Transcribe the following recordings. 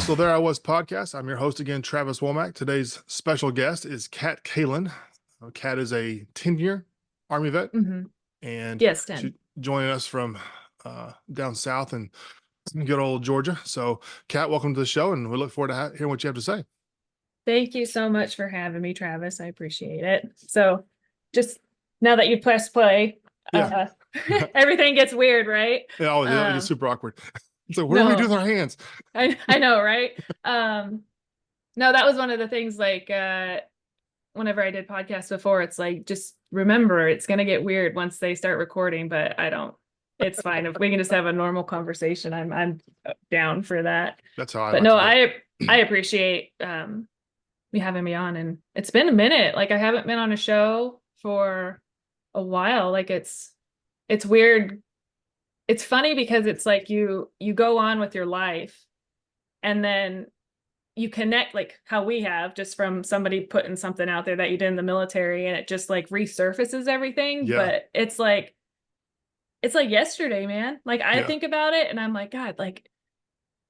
So there I was podcast. I'm your host again, Travis Womack. Today's special guest is Kat Kaelin. Kat is a 10-year Army vet, hmm and Yes, she's 10. joining us from down south in good old Georgia. So, Kat, welcome to the show, and we look forward to hearing what you have to say. Thank you so much for having me, Travis. I appreciate it. So, just now that you press play, Yeah, everything gets weird, right? it gets Um, super awkward. So, what do we do with no, our hands? I know, right? Um, no, that was one of the things like whenever I did podcasts before, it's like just remember it's gonna get weird once they start recording, but I don't. It's fine. If we can just have a normal conversation, I'm down for that. That's how I But like no, to do I it. appreciate you having me on, and it's been a minute. Like I haven't been on a show for a while. Like it's weird. It's funny because it's like you go on with your life and then you connect like how we have just from somebody putting something out there that you did in the military and it just like resurfaces everything. Yeah, But it's like yesterday, man. Like I yeah, think about it and I'm like, God, like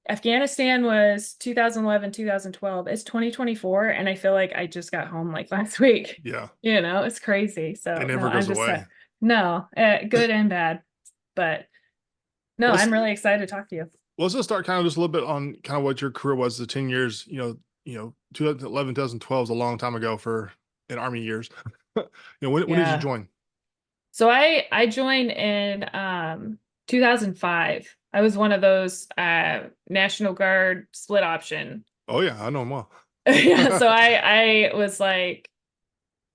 Afghanistan was 2011, 2012. It's 2024, and I feel like I just got home like last week. yeah. It's crazy. It So no, never I'm goes just away. no, good and bad. But no, Well, let's I'm really excited to talk to you. let's just start kind of just a little bit on kind of what your career was. The 10 years, 2011, 2012 is a long time ago for in Army years. When did you Yeah. join? So I joined in 2005. I was one of those National Guard split option. Oh yeah, I know him well. Yeah, so I was like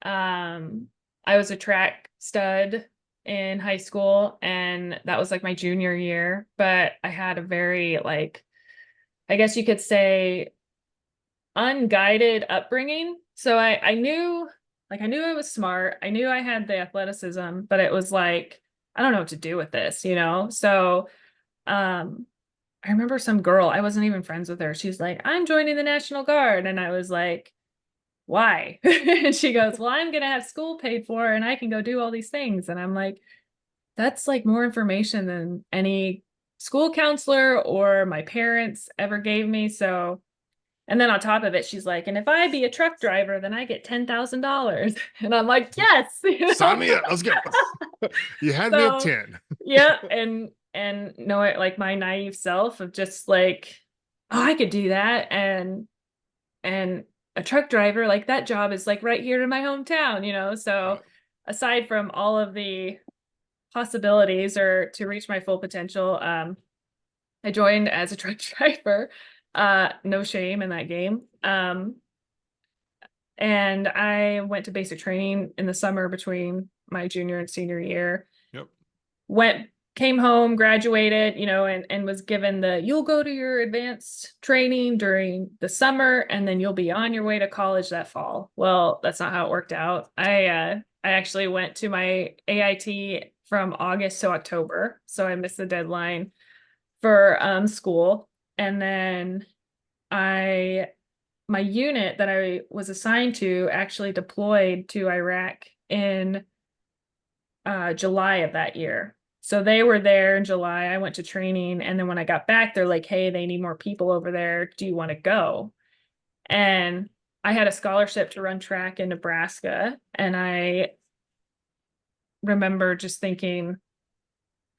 Um, I was a track stud in high school, and that was like my junior year. But I had a very, like, I guess you could say, unguided upbringing. So I knew I was smart. I knew I had the athleticism, but it was like, I don't know what to do with this. So, um, I remember some girl, I wasn't even friends with her. She's like, I'm joining the National Guard. And I was like, why? And she goes, well, I'm gonna have school paid for and I can go do all these things. And I'm like, that's like more information than any school counselor or my parents ever gave me. So, and then on top of it, she's like, and if I be a truck driver, then I get $10,000. And I'm like, yes. Sign me up. Let's go. You had me at So 10. yeah, and know it like my naive self of just like, oh, I could do that. And a truck driver, like that job is like right here in my hometown. So Right. aside from all of the possibilities or to reach my full potential, I joined as a truck driver. No shame in that game. And I went to basic training in the summer between my junior and senior year. Yep. Went Came home, graduated, and was given the you'll go to your advanced training during the summer and then you'll be on your way to college that fall. Well, that's not how it worked out. I actually went to my AIT from August to October, so I missed the deadline for school. And then I my unit that I was assigned to actually deployed to Iraq in July of that year. So they were there in July. I went to training. And then when I got back, they're like, hey, they need more people over there. Do you want to go? And I had a scholarship to run track in Nebraska. And I remember just thinking,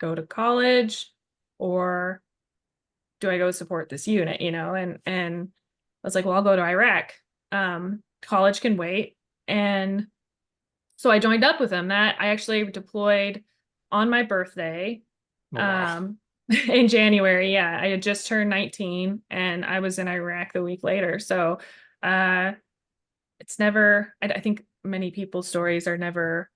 go to college or do I go support this unit? And I was like, well, I'll go to Iraq. College can wait. And so I joined up with them. That I actually deployed on my birthday Oh wow. um, in January. Yeah, I had just turned 19 and I was in Iraq the week later. So uh, it's never, I think many people's stories are never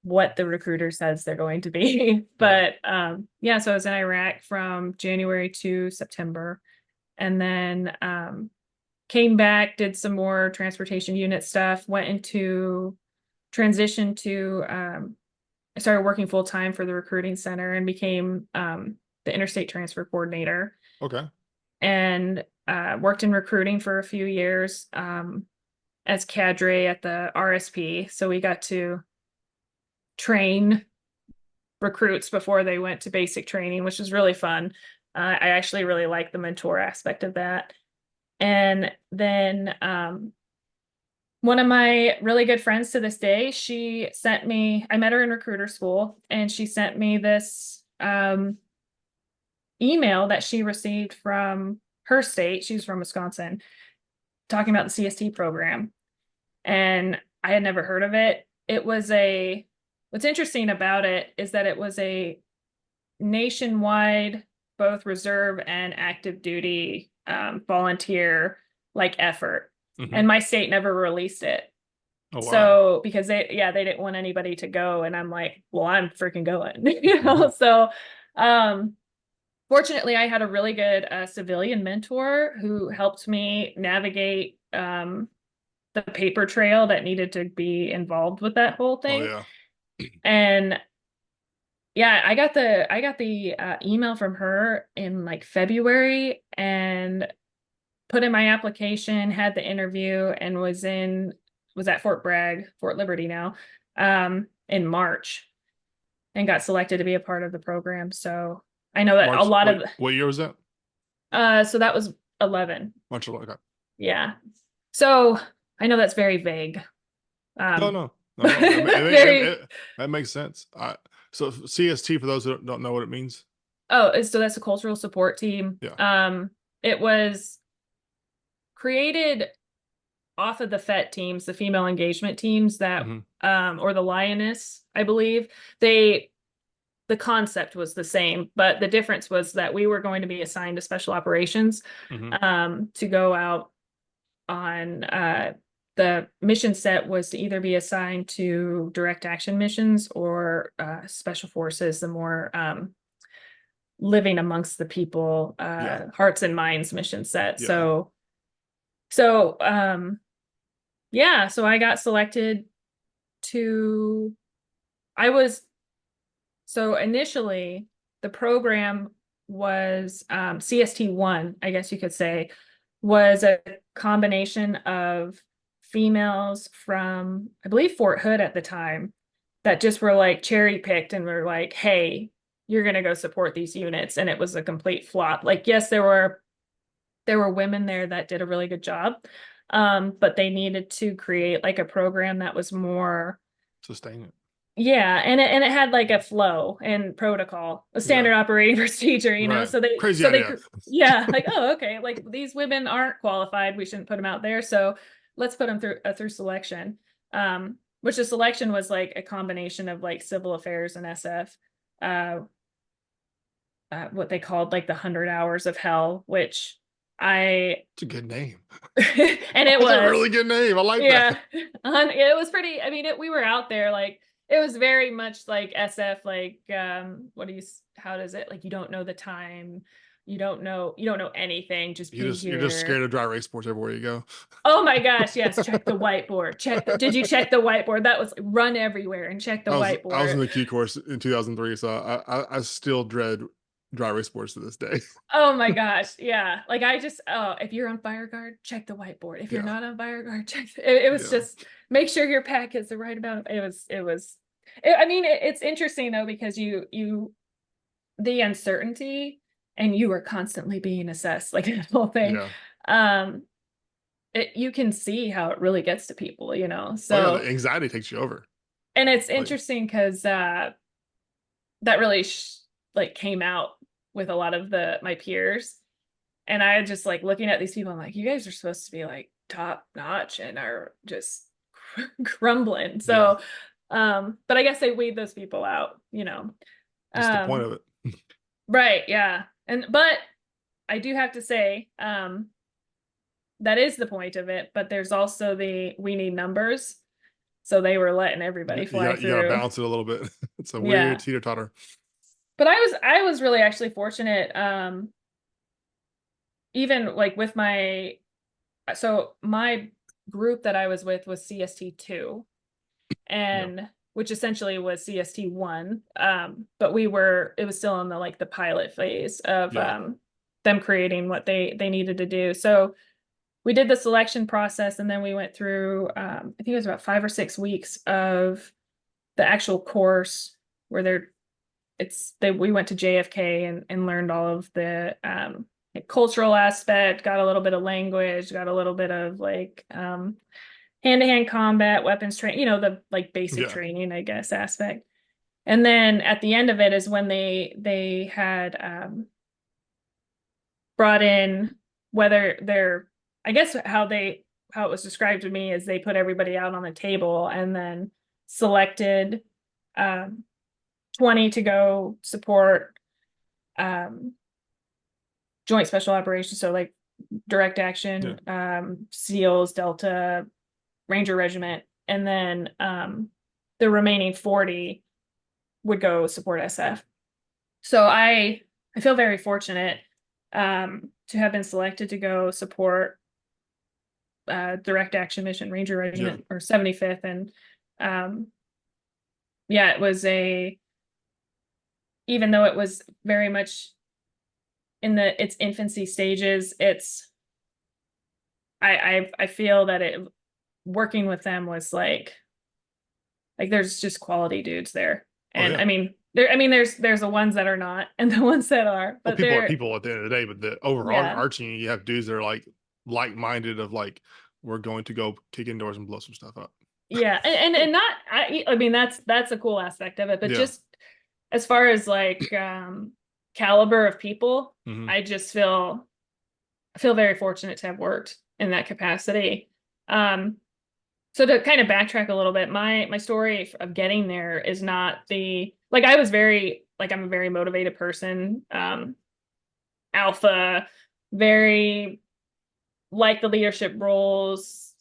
what the recruiter says they're going to be. Right. But yeah, so I was in Iraq from January to September and then came back, did some more transportation unit stuff, went into transition to I started working full time for the recruiting center and became the interstate transfer coordinator Okay. and worked in recruiting for a few years as cadre at the RSP. So we got to train recruits before they went to basic training, which was really fun. I actually really like the mentor aspect of that. And then one of my really good friends to this day, she sent me, I met her in recruiter school, and she sent me this email that she received from her state. She's from Wisconsin, talking about the CST program. And I had never heard of it. What's interesting about it is that it was a nationwide, both reserve and active duty volunteer like effort. Hmm. And my state never released it. Oh wow. So because they didn't want anybody to go. And I'm like, well, I'm freaking going, you know? So um fortunately I had a really good civilian mentor who helped me navigate the paper trail that needed to be involved with that whole Oh thing. yeah. And yeah, I got the email from her in like February and put in my application, had the interview, and was at Fort Bragg, Fort Liberty now, in March, and got selected to be a part of the program. So I know that a March. lot Wait, of what year was that? so that was 11. March. Okay. Yeah. So I know that's very vague. No, Um no, no, no. very That makes sense. So CST, for those that don't know what it means. so that's a cultural support team. Yeah. It was created off of the FET teams, the female engagement teams that Hmm. or the Lioness, I believe. They the concept was the same, but the difference was that we were going to be assigned to special operations Hmm. to go out on the mission set was to either be assigned to direct action missions or special forces, the more living amongst the people, Yeah. hearts and minds mission set. Yeah. So yeah, so I got selected to I was so initially the program was CST1, I guess you could say, was a combination of females from, I believe, Fort Hood at the time that just were like cherry picked and were like, hey, you're going to go support these units. And it was a complete flop. Like, yes, there were women there that did a really good job. But they needed to create like a program that was more, Sustain it. yeah, and it had like a flow and protocol, a Yeah. standard operating procedure, you know. Right. So they Crazy so they idea. yeah, like, oh, okay, like these women aren't qualified, we shouldn't put them out there. So let's put them through selection. Which the selection was like a combination of like civil affairs and SF, uh, what they called like the 100 hours of hell, which I It's a good name. and it That's a was. really good name. I like that. Yeah. It was pretty, I mean, we were out there like it was very much like SF, like how does it, like, you don't know the time, you don't know anything, just be You're just scared here. of dry race sports everywhere you go. Oh my gosh, yes, check the whiteboard. Did you check the whiteboard? That was like, run everywhere and check the I was in whiteboard. the key course in 2003, so I still dread dry race sports to this day. Oh my gosh, yeah. Like if you're on fire guard, check the whiteboard. If you're Yeah. not on fire guard, it was Yeah. just make sure your pack is the right amount. I mean, it's interesting though because you the uncertainty and you are constantly being assessed, like the whole thing. Yeah. Um, you can see how it really gets to people, you know. Oh yeah, the So, anxiety takes you over. and it's Like, interesting because that really like came out with a lot of my peers. And I just like looking at these people, I'm like, you guys are supposed to be like top notch and are just crumbling. yeah. So, but I guess they weed those people out, you know. That's the point Um, of it. right, yeah. But I do have to say, that is the point of it, but there's also we need numbers. So they were letting everybody fly You gotta through. balance it a little bit. It's a weird Yeah. teeter totter. But I was really actually fortunate, even like with my group that I was with was CST2, Yeah. and which essentially was CST1. But it was still in the pilot phase of Yeah. them creating what they needed to do. So we did the selection process, and then we went through I think it was about 5 or 6 weeks of the actual course where we went to JFK and learned all of the cultural aspect, got a little bit of language, got a little bit of like hand-to-hand combat, weapons training, the like basic Yeah. training, I guess, aspect. And then at the end of it is when they had brought in whether they're, I guess how it was described to me is they put everybody out on the table and then selected um 20 to go support um joint special operations, so like direct Yeah. action, SEALs, Delta, Ranger Regiment, and then the remaining 40 would go support SF. So I feel very fortunate to have been selected to go support direct action mission Ranger Yeah. Regiment or 75th. And yeah, it was even though it was very much in its infancy stages, I feel that it working with them was like there's just quality dudes there. Oh And yeah. there's the ones that are not and the ones that are, Well, but people are they're, people at the end of the day, but the yeah. overarching, you have dudes that are like-minded of like, we're going to go kick indoors and blow some stuff up. Yeah, and not, I mean that's a cool aspect of it, but Yeah. just as far as like caliber of people, Hmm. I feel very fortunate to have worked in that capacity. Um, so to kind of backtrack a little bit, my story of getting there is not the like I was very like I'm a very motivated person, alpha, very like the leadership roles,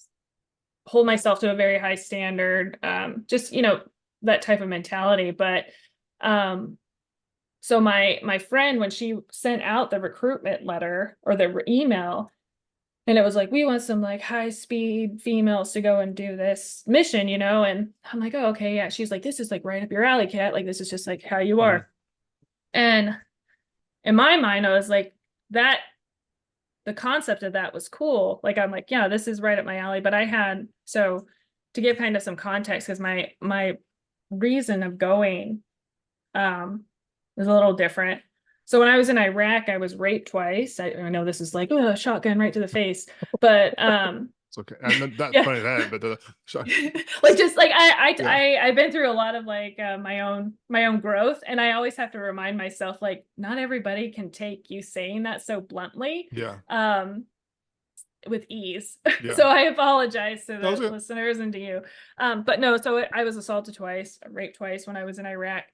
hold myself to a very high standard, just that type of mentality. But um, so my friend, when she sent out the recruitment letter or the email, and it was like, we want some like high speed females to go and do this mission, and I'm like, oh, okay, yeah. She's like, this is like right up your alley, Kat. Like this is just like how you Hmm. are. And in my mind, I was like, that the concept of that was cool. Like I'm like, yeah, this is right up my alley. But I had so to give kind of some context, because my reason of going was a little different. So when I was in Iraq, I was raped twice. I know this is like, oh, shotgun right to the face, but It's okay. And not yeah. funny that, but sorry. Like just like Yeah. I've been through a lot of like my own growth, and I always have to remind myself like not everybody can take you saying that so bluntly Yeah. with ease. Yeah. So I apologize to That was the it. listeners and to you. But no, so I was assaulted twice, raped twice when I was in Iraq,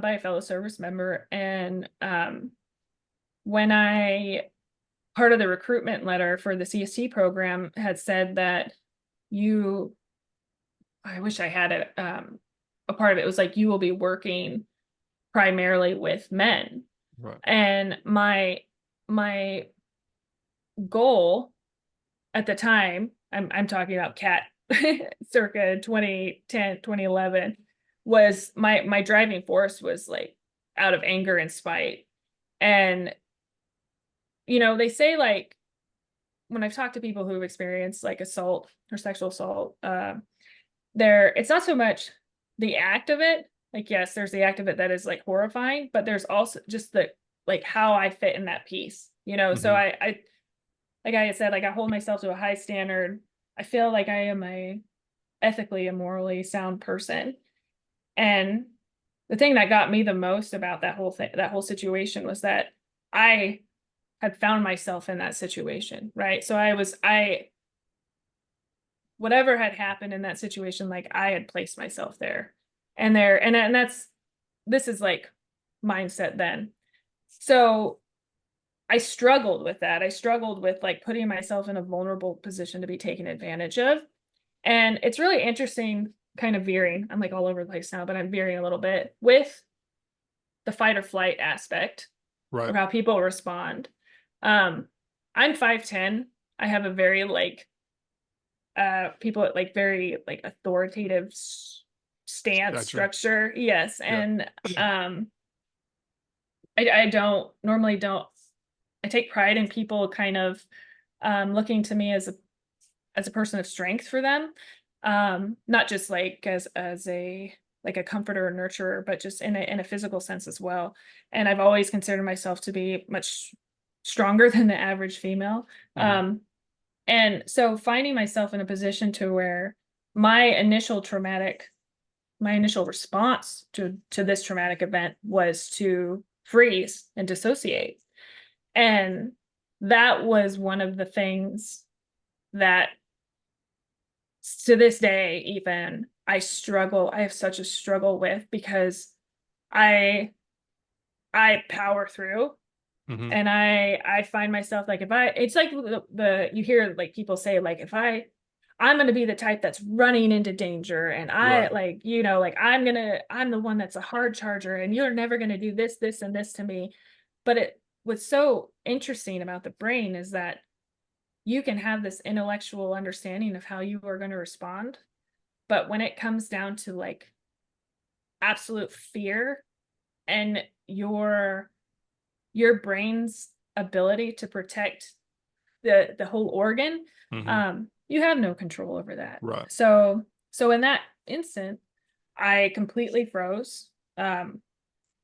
by a fellow service member. And when I part of the recruitment letter for the CST program had said that you, I wish I had it. A part of it was like you will be working primarily with men, Right. and my goal at the time, I'm talking about Cat circa 2010, 2011, was my driving force was like out of anger and spite. And they say like when I've talked to people who've experienced like assault or sexual assault, it's not so much the act of it. Like, yes, there's the act of it that is like horrifying, but there's also just the like how I fit in that piece, so Hmm. I like I said, like I hold myself to a high standard. I feel like I am a ethically and morally sound person. And the thing that got me the most about that whole situation was that I had found myself in that situation, right? So whatever had happened in that situation, like I had placed myself there. And this is like mindset then. So I struggled with that. I struggled with like putting myself in a vulnerable position to be taken advantage of. And it's really interesting, kind of veering. I'm like all over the place now, but I'm veering a little bit with the fight or flight aspect Right. of how people respond. Um, I'm 5'10". I have a very like people like very like authoritative stance Gotcha. structure. Yes. Yeah. And I don't I take pride in people kind of looking to me as a person of strength for them, not just like as a like a comforter or nurturer, but just in a physical sense as well. And I've always considered myself to be much stronger than the average female. Hmm. And so finding myself in a position to where my initial traumatic, my initial response to this traumatic event was to freeze and dissociate. And that was one of the things that to this day, even I have such a struggle with because I I power through Hmm. and I find myself like if I it's like the you hear like people say like if I'm going to be the type that's running into danger and I Right. like like I'm the one that's a hard charger and you're never going to do this and this to me. But what's so interesting about the brain is that you can have this intellectual understanding of how you are going to respond, but when it comes down to like absolute fear and your brain's ability to protect the whole organ, Hmm. you have no control over that. Right. So in that instant, I completely froze,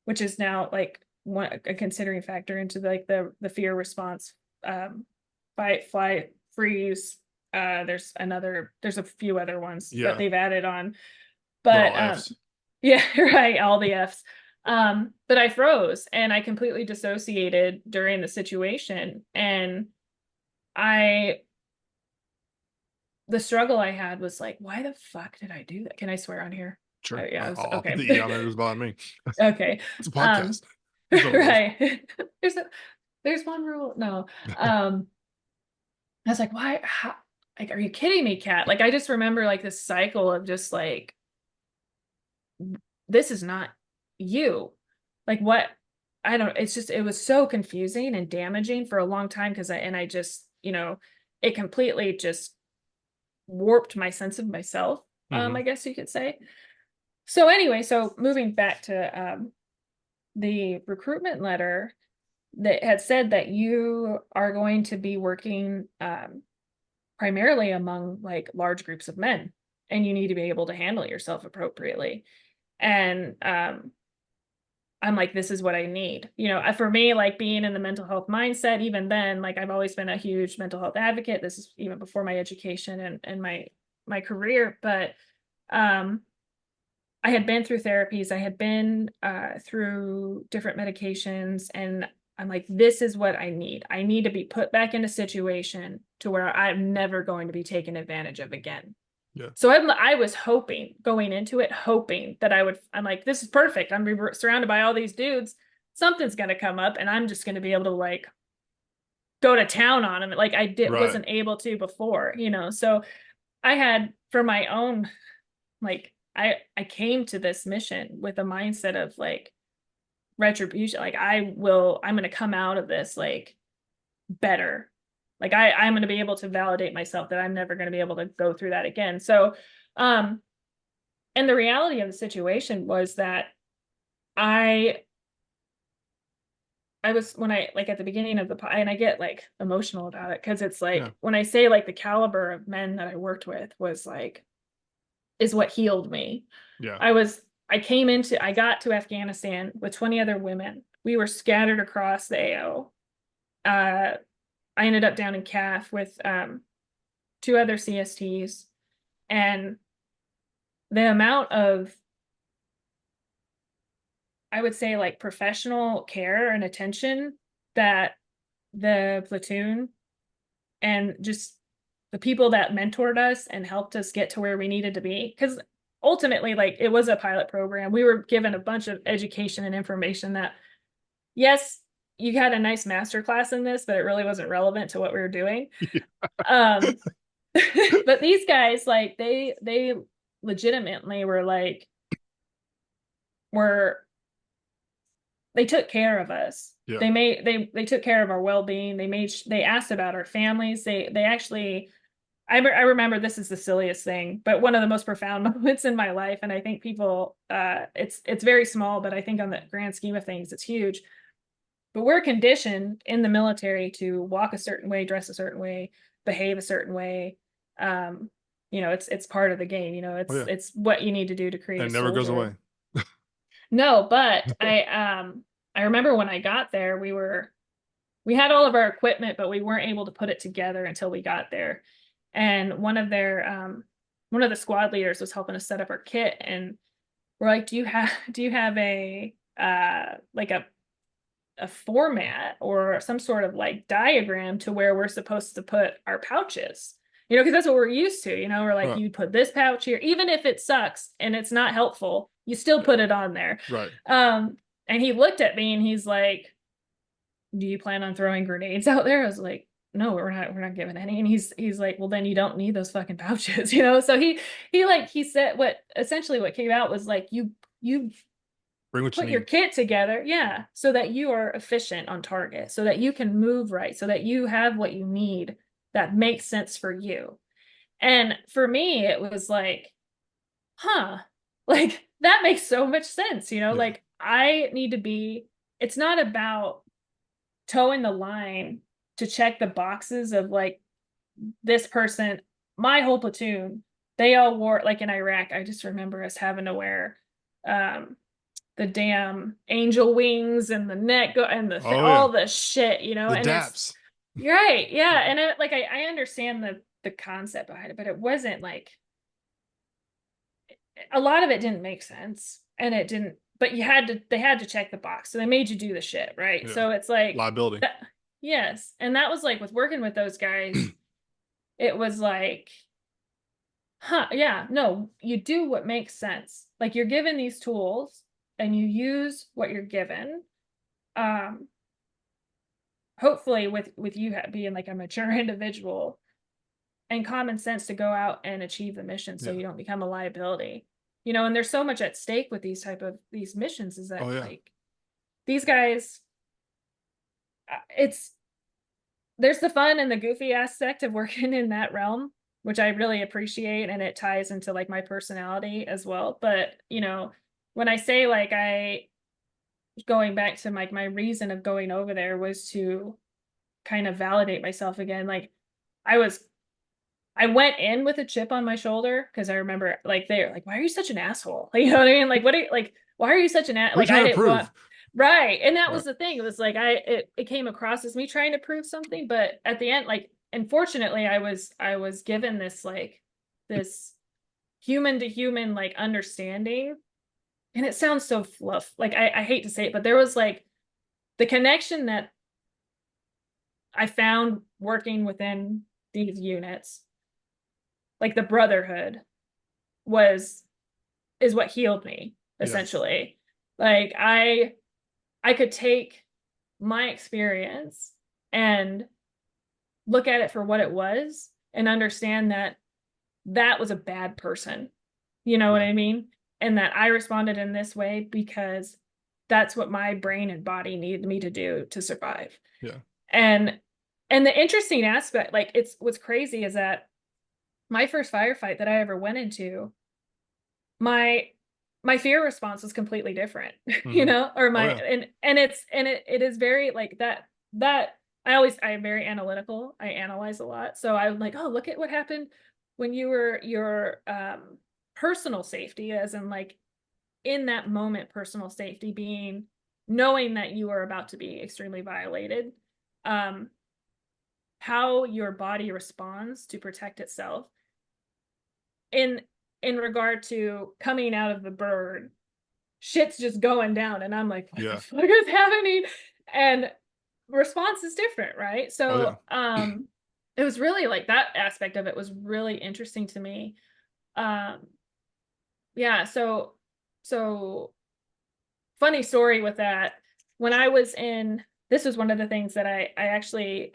which is now like a considering factor into like the fear response, fight, flight, freeze. There's a few other ones that Yeah. they've added on, They're but all F's. yeah, right, all the F's. But I froze and I completely dissociated during the situation. And I, the struggle I had was like, why the fuck did I do that? Can I swear on here? Sure. Yeah, I was I'll put okay. the E on there. It doesn't bother me. Okay. It's a Um, podcast. There's no rules. right. There's a, there's one rule. No. I was like, why? How, like, are you kidding me, Kat? Like, I just remember like this cycle of just like, this is not you. Like what? I don't, it's just, it was so confusing and damaging for a long time because I just, it completely just warped my sense of myself, Hmm. I guess you could say. So anyway, so moving back to the recruitment letter that had said that you are going to be working primarily among like large groups of men and you need to be able to handle yourself appropriately. And I'm like, this is what I need. For me, like being in the mental health mindset, even then, like I've always been a huge mental health advocate. This is even before my education and my career. But um I had been through therapies, I had been through different medications, and I'm like, this is what I need. I need to be put back in a situation to where I'm never going to be taken advantage of again. Yeah. So I was hoping going into it, hoping that I'm like, this is perfect. I'm surrounded by all these dudes. Something's going to come up and I'm just going to be able to like go to town on them. Like Right. wasn't able to before. So I had for my own, like, I came to this mission with a mindset of like retribution. Like I'm going to come out of this like better. Like I'm going to be able to validate myself that I'm never going to be able to go through that again. So, um, and the reality of the situation was that I I was when I like at the beginning of and I get like emotional about it because it's Yeah. like when I say like the caliber of men that I worked with was like is what healed me. Yeah. I got to Afghanistan with 20 other women. We were scattered across the AO. I ended up down in CAF with two other CSTs, and the amount of, I would say, like professional care and attention that the platoon and just the people that mentored us and helped us get to where we needed to be. Because ultimately, like it was a pilot program. We were given a bunch of education and information that, yes, you had a nice master class in this, but it really wasn't relevant to what we were doing. Um, but these guys, like they legitimately were like were they took care of us. Yeah. They took care of our well-being. They asked about our families. They actually I remember this is the silliest thing, but one of the most profound moments in my life. And I think people, it's very small, but I think on the grand scheme of things, it's huge. But we're conditioned in the military to walk a certain way, dress a certain way, behave a certain way. Um, it's part of the game. Oh yeah. It's what you need to do to create And a it never goes soldier. away. No, but I remember when I got there, we were we had all of our equipment, but we weren't able to put it together until we got there. And one of the squad leaders was helping us set up our kit, and we're like, do you have a like a format or some sort of like diagram to where we're supposed to put our pouches? You know, because that's what we're used to. You know, we're like, Right. you put this pouch here, even if it sucks and it's not helpful, you still put it on there. Right. And he looked at me and he's like, do you plan on throwing grenades out there? I was like, no, we're not giving any. And he's like, well, then you don't need those fucking pouches, you know? So he said what essentially what came out was like, you Bring what you put your need. kit together, yeah, so that you are efficient on target, so that you can move right, so that you have what you need that makes sense for you. And for me, it was like, huh, like that makes so much sense, you know, Yeah. like I need to be, it's not about towing the line to check the boxes of like this person, my whole platoon, they all wore like in Iraq, I just remember us having to wear um the damn angel wings and the neck and Oh yeah. all the shit, you know, The and it's DAPs. you're right, yeah, and it, like I understand the concept behind it, but it wasn't like a lot of it didn't make sense, and it didn't. But they had to check the box, so they made you do the shit, right? Yeah. So it's like Liability. that, yes, and that was like with working with those guys, it was like, huh, yeah, no, you do what makes sense. Like you're given these tools and you use what you're given. Um, hopefully with you being like a mature individual and common sense to go out and achieve the mission so Yeah. you don't become a liability. You know, and there's so much at stake with these missions is that Oh yeah. like these guys it's there's the fun and the goofy aspect of working in that realm, which I really appreciate, and it ties into like my personality as well. But, you know, when I say like I going back to like my reason of going over there was to kind of validate myself again. Like I was I went in with a chip on my shoulder because I remember like they're like, why are you such an asshole? Like, you know what I mean? Like, what are you like, why are you such an What are you like I trying to didn't want prove? right. And that was Right. the thing. It was like it came across as me trying to prove something, but at the end, like, unfortunately, I was given this like this human to human like understanding. And it sounds so fluff. Like I hate to say it, but there was like the connection that I found working within these units, like the brotherhood was is what healed me Yeah. essentially. Like I could take my experience and look at it for what it was and understand that that was a bad person. You know what Yeah. I mean? And that I responded in this way because that's what my brain and body needed me to do to survive. Yeah. And and the interesting aspect, like it's what's crazy is that my first firefight that I ever went into, my my fear response was completely different, you Hmm. know, or Oh my yeah. it is very like that I am very analytical. I analyze a lot. So I'm like, oh, look at what happened when you were your personal safety, as in like in that moment, personal safety being knowing that you are about to be extremely violated. Um, how your body responds to protect itself in in regard to coming out of the bird, shit's just going down and I'm like, what the Yeah. fuck is happening? And response is different, right? Oh yeah. So it was really like that aspect of it was really interesting to me. um yeah, so funny story with that. When I was in, this was one of the things that I actually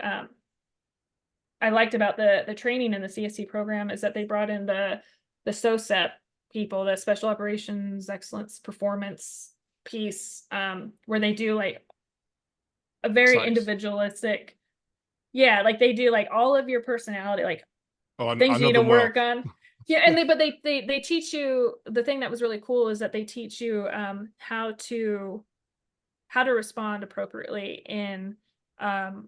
I liked about the training in the CSC program is that they brought in the SOSEP people, the Special Operations Excellence Performance piece, where they do like a It's very nice. individualistic, yeah, like they do like all of your personality, like Oh, I things you know need to them well. work on. Yeah, and they teach you, the thing that was really cool is that they teach you how to respond appropriately in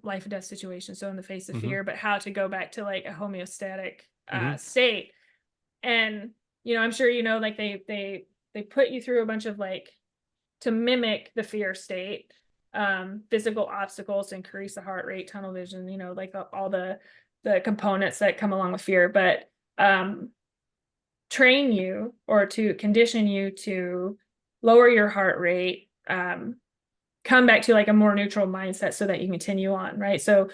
life and death situations, so in the face of Hmm. fear, but how to go back to like a homeostatic Hmm. state. And you know, I'm sure you know, like they put you through a bunch of like to mimic the fear state. physical obstacles to increase the heart rate, tunnel vision, like all the components that come along with fear, but train you or to condition you to lower your heart rate, come back to like a more neutral mindset so that you continue on, right? So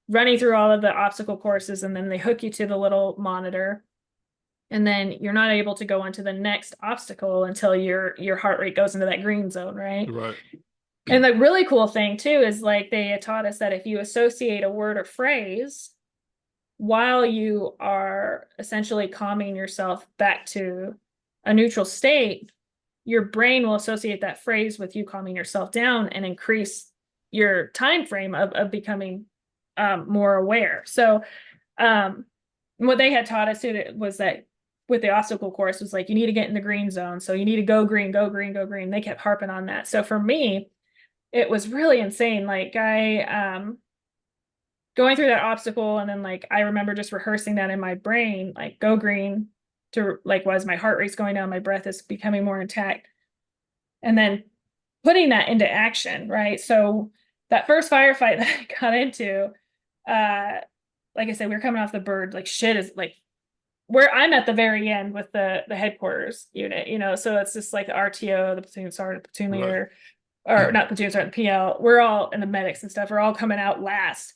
running through all of the obstacle courses, and then they hook you to the little monitor, and then you're not able to go on to the next obstacle until your heart rate goes into that green zone, right? Right. And the really cool thing too is like they taught us that if you associate a word or phrase while you are essentially calming yourself back to a neutral state, your brain will associate that phrase with you calming yourself down and increase your time frame of becoming more aware. So what they had taught us was that with the obstacle course was like, you need to get in the green zone. So you need to go green, go green, go green. They kept harping on that. So for me, it was really insane. Like going through that obstacle, and then like I remember just rehearsing that in my brain, like go green, to like, was my heart rate's going down, my breath is becoming more intact, and then putting that into action, right? So that first firefight that I got into, like I said, we were coming off the bird, like shit is like where I'm at the very end with the headquarters unit, so it's just like the RTO, the platoon sergeant, platoon Right. leader, or not platoon sergeant, PL, we're all, and the medics and stuff are all coming out last,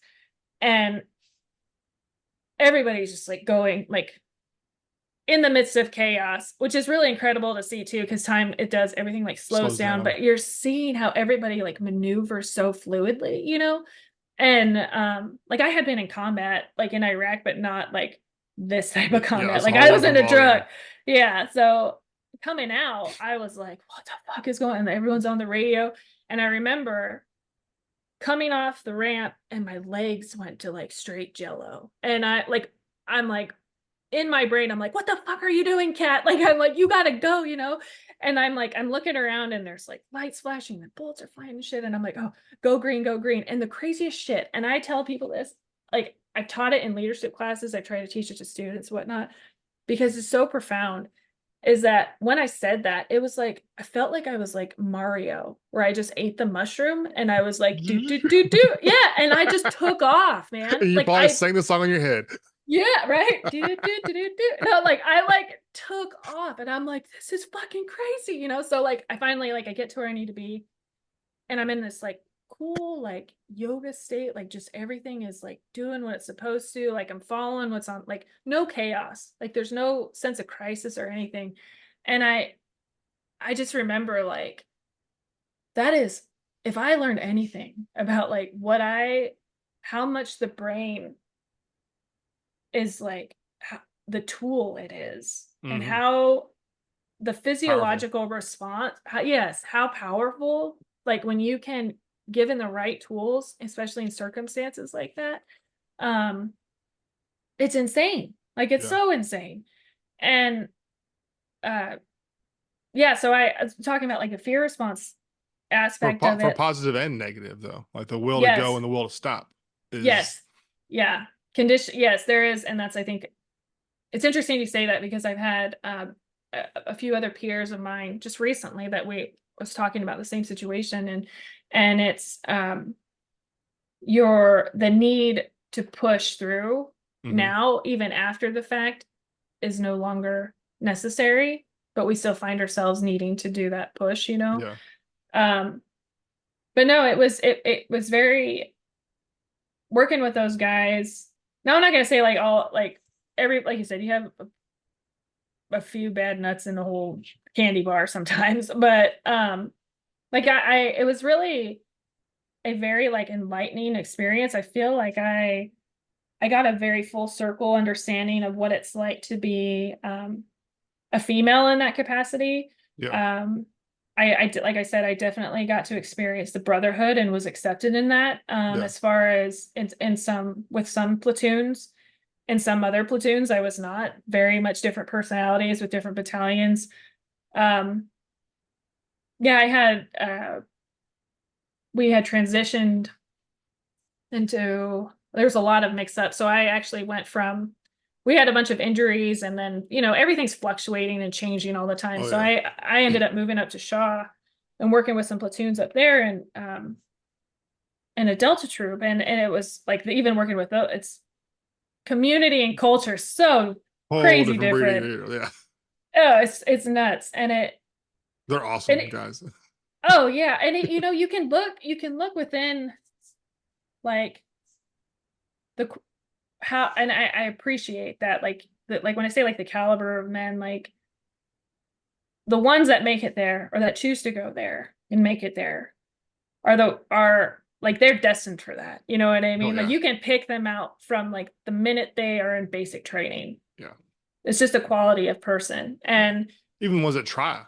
and everybody's just like going like in the midst of chaos, which is really incredible to see too, because time, it does everything like slows down, but you're seeing how everybody like maneuvers so fluidly, and like I had been in combat like in Iraq, but not like this type of Yeah, combat, it's a like I whole was in different a drug. ballgame. Yeah, so coming out I was like, what the fuck is going on? Everyone's on the radio, and I remember coming off the ramp and my legs went to like straight jello, and I'm like, in my brain I'm like, what the fuck are you doing, Kat? Like I'm like, you gotta go, and I'm like, I'm looking around and there's like lights flashing and bullets are flying and shit, and I'm like, oh, go green, go green. And the craziest shit, and I tell people this, like I've taught it in leadership classes, I try to teach it to students, whatnot, because it's so profound, is that when I said that, it was like I felt like I was like Mario, where I just ate the mushroom and I was like, do do do do, yeah, and I just took off, man. You Like probably I, sang the song in your head. yeah, right, do do do do do. No, like I like took off, and I'm like, this is fucking crazy, So like I finally like I get to where I need to be, and I'm in this like cool like yoga state, like just everything is like doing what it's supposed to, like I'm following what's on, like no chaos, like there's no sense of crisis or anything. And I just remember like that is, if I learned anything about like how much the brain is like the tool it is, and Hmm. how the Powerful. physiological response, yes, how powerful, like when you can, given the right tools, especially in circumstances like that, um it's insane, like it's Yeah. so insane. And uh yeah, so I was talking about like the fear response aspect of For it. positive and negative though, like the will to go Yes, and the will to stop is. yes, yeah, condition, yes there is, and that's, I think it's interesting you say that, because I've had a few other peers of mine just recently that we was talking about the same situation, and it's the need to push through Hmm. now, even after the fact, is no longer necessary, but we still find ourselves needing to do that push. Yeah. um but no, it was very, working with those guys. Now I'm not gonna say like all, like every, like you said, you have a few bad nuts in the whole candy bar sometimes, but like it was really a very like enlightening experience. I feel like I got a very full circle understanding of what it's like to be a female in that capacity. Yeah. um like I said, I definitely got to experience the brotherhood and was accepted in that, Yeah. as far as in some, with some platoons. In some other platoons I was not, very much different personalities with different battalions. um yeah, we had transitioned into, there was a lot of mix up, so I actually went from, we had a bunch of injuries, and then everything's fluctuating and changing all the time, Oh so yeah. I ended up moving up to Shaw and working with some platoons up there, and in a Delta troop, and it was like even working with it's community and culture so Whole crazy different breed. different. Yeah, Oh, it's nuts, they're and awesome guys. oh yeah, and you can look within like the how, and I appreciate that like when I say like the caliber of men, like the ones that make it there or that choose to go there and make it there are like they're destined for that. You know what I Oh mean? Like yeah, you can pick them out from like the minute they are in basic training. yeah, It's just a quality of person. yeah. And Even ones that try,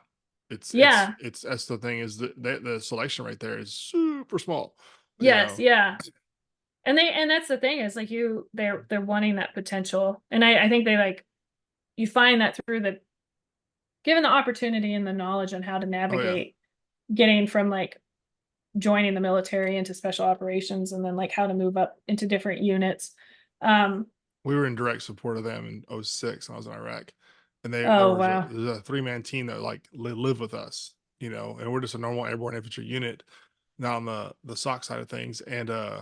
yeah, that's the thing is the selection right there is super small. You yes, know, yeah. And that's the thing is like they're wanting that potential. And I think they like you find that through the given the opportunity and the knowledge on how to oh yeah. navigate getting from like joining the military into special operations and then like how to move up into different units. Um, We were in direct support of them in '06 when I was in Iraq, and there oh was wow. a 3-man team that like live with us, and we're just a normal airborne infantry unit, not on the SOC side of things. And I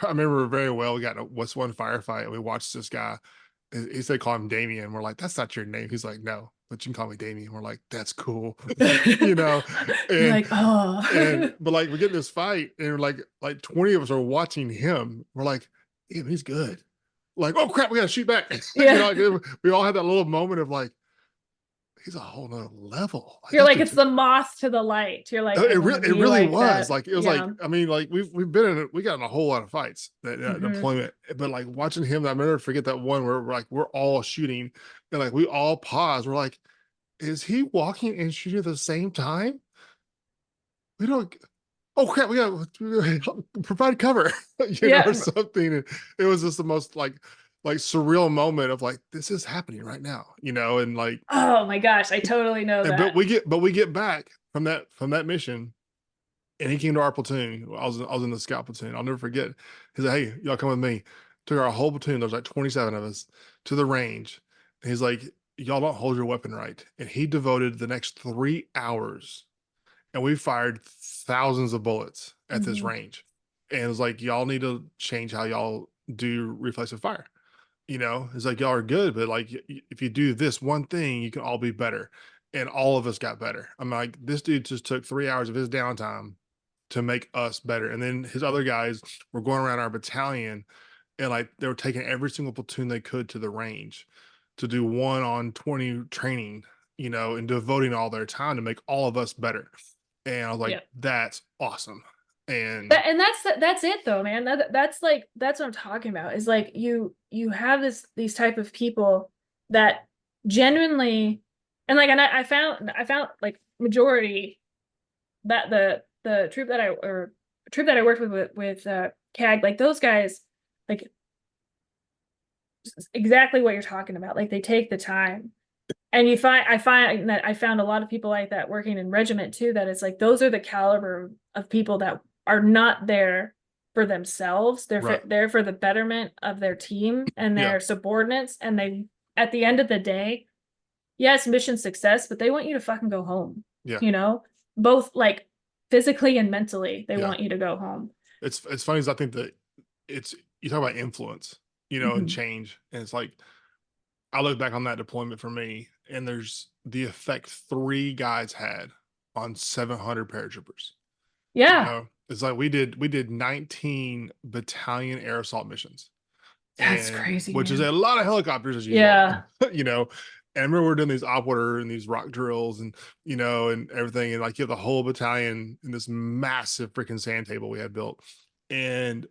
remember very well. We got in a what's one firefight, and we watched this guy. He said, "Call him Damien." We're like, "That's not your name." He's like, "No, but you can call me Damien." We're like, "That's cool," you know. You're And like, oh. but like we get in this fight, and like 20 of us are watching him. We're like, "Damn, he's good." Like, oh crap, we gotta shoot back. Yeah. Like we all had that little moment of like, he's a whole nother level. Like You're this like, dude's it's the moth to the light. You're like, I want to it be really like was that. like it was like Yeah. I mean like we've been in we got in a whole lot of fights that Hmm. deployment, but like watching him, I never forget that one where we're all shooting and like we all pause. We're like, is he walking and shooting at the same time? We don't. Oh crap! We got to provide cover, or Yeah. something. And it was just the most like surreal moment of like this is happening right now, and like Oh my gosh, I totally know and that. but we get back from that mission, and he came to our platoon. I was in the scout platoon. I'll never forget. He said, "Hey, y'all come with me." Took our whole platoon. There was like 27 of us to the range. And he's like, "Y'all don't hold your weapon right," and he devoted the next 3 hours and we fired thousands of bullets at this Hmm. range. And it was like, y'all need to change how y'all do reflexive fire. It's like y'all are good, but like if you do this one thing, you can all be better. And all of us got better. I'm like, this dude just took 3 hours of his downtime to make us better. And then his other guys were going around our battalion and like they were taking every single platoon they could to the range to do 1 on 20 training, and devoting all their time to make all of us better. And I was like, Yeah. that's awesome. And That's it though, man. That's like that's what I'm talking about. Is like you have these type of people that genuinely and I found like majority that the troop that I worked with CAG, like those guys, like exactly what you're talking about. Like they take the time. And I find that I found a lot of people like that working in regiment too, that it's like those are the caliber of people that are not there for themselves. right. There for the betterment of their team and Yeah. their subordinates. And they, at the end of the day, yes, mission success, but they want you to fucking go home, Yeah. you know, both like physically and mentally, they Yeah. want you to go home. It's funny as I think that it's you talk about influence, and Mhm. change. And it's like I look back on that deployment for me, and there's the effect 3 guys had on 700 paratroopers. Yeah, It's like we did 19 battalion air assault missions, that's and crazy, which is man. a lot of helicopters as usual, Yeah. you know. And I remember we're doing these op order and these rock drills and and everything, and like you have the whole battalion in this massive freaking sand table we had built, and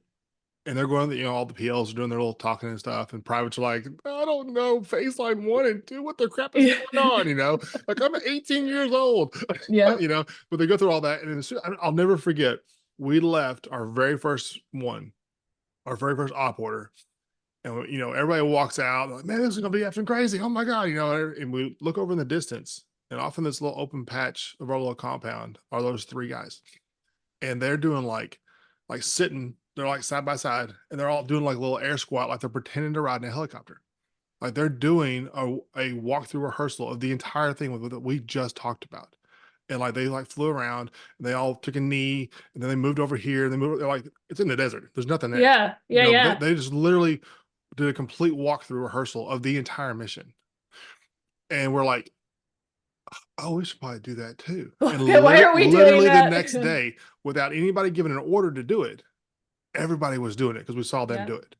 they're going, all the PLs are doing their little talking and stuff, and privates are like, I don't know, phase line 1 and 2, what the crap is going on, like I'm 18 years old, Yep. but they go through all that, and I'll never forget. We left our very first op order, and everybody walks out like, man, this is gonna be effing crazy. Oh my god, and we look over in the distance, and off in this little open patch of our little compound are those 3 guys, and they're doing like sitting, they're like side by side, and they're all doing like a little air squat, like they're pretending to ride in a helicopter. Like they're doing a walkthrough rehearsal of the entire thing that we just talked about. and like they like flew around and they all took a knee and then they moved over here and they moved. They're like, it's in the desert. There's nothing there. Yeah. Yeah. Yeah. They just literally did a complete walkthrough rehearsal of the entire mission. And we're like, oh, we should probably do that too. And Why are we doing literally the that? next day, without anybody giving an order to do it, everybody was doing it because we saw them Yeah. do it.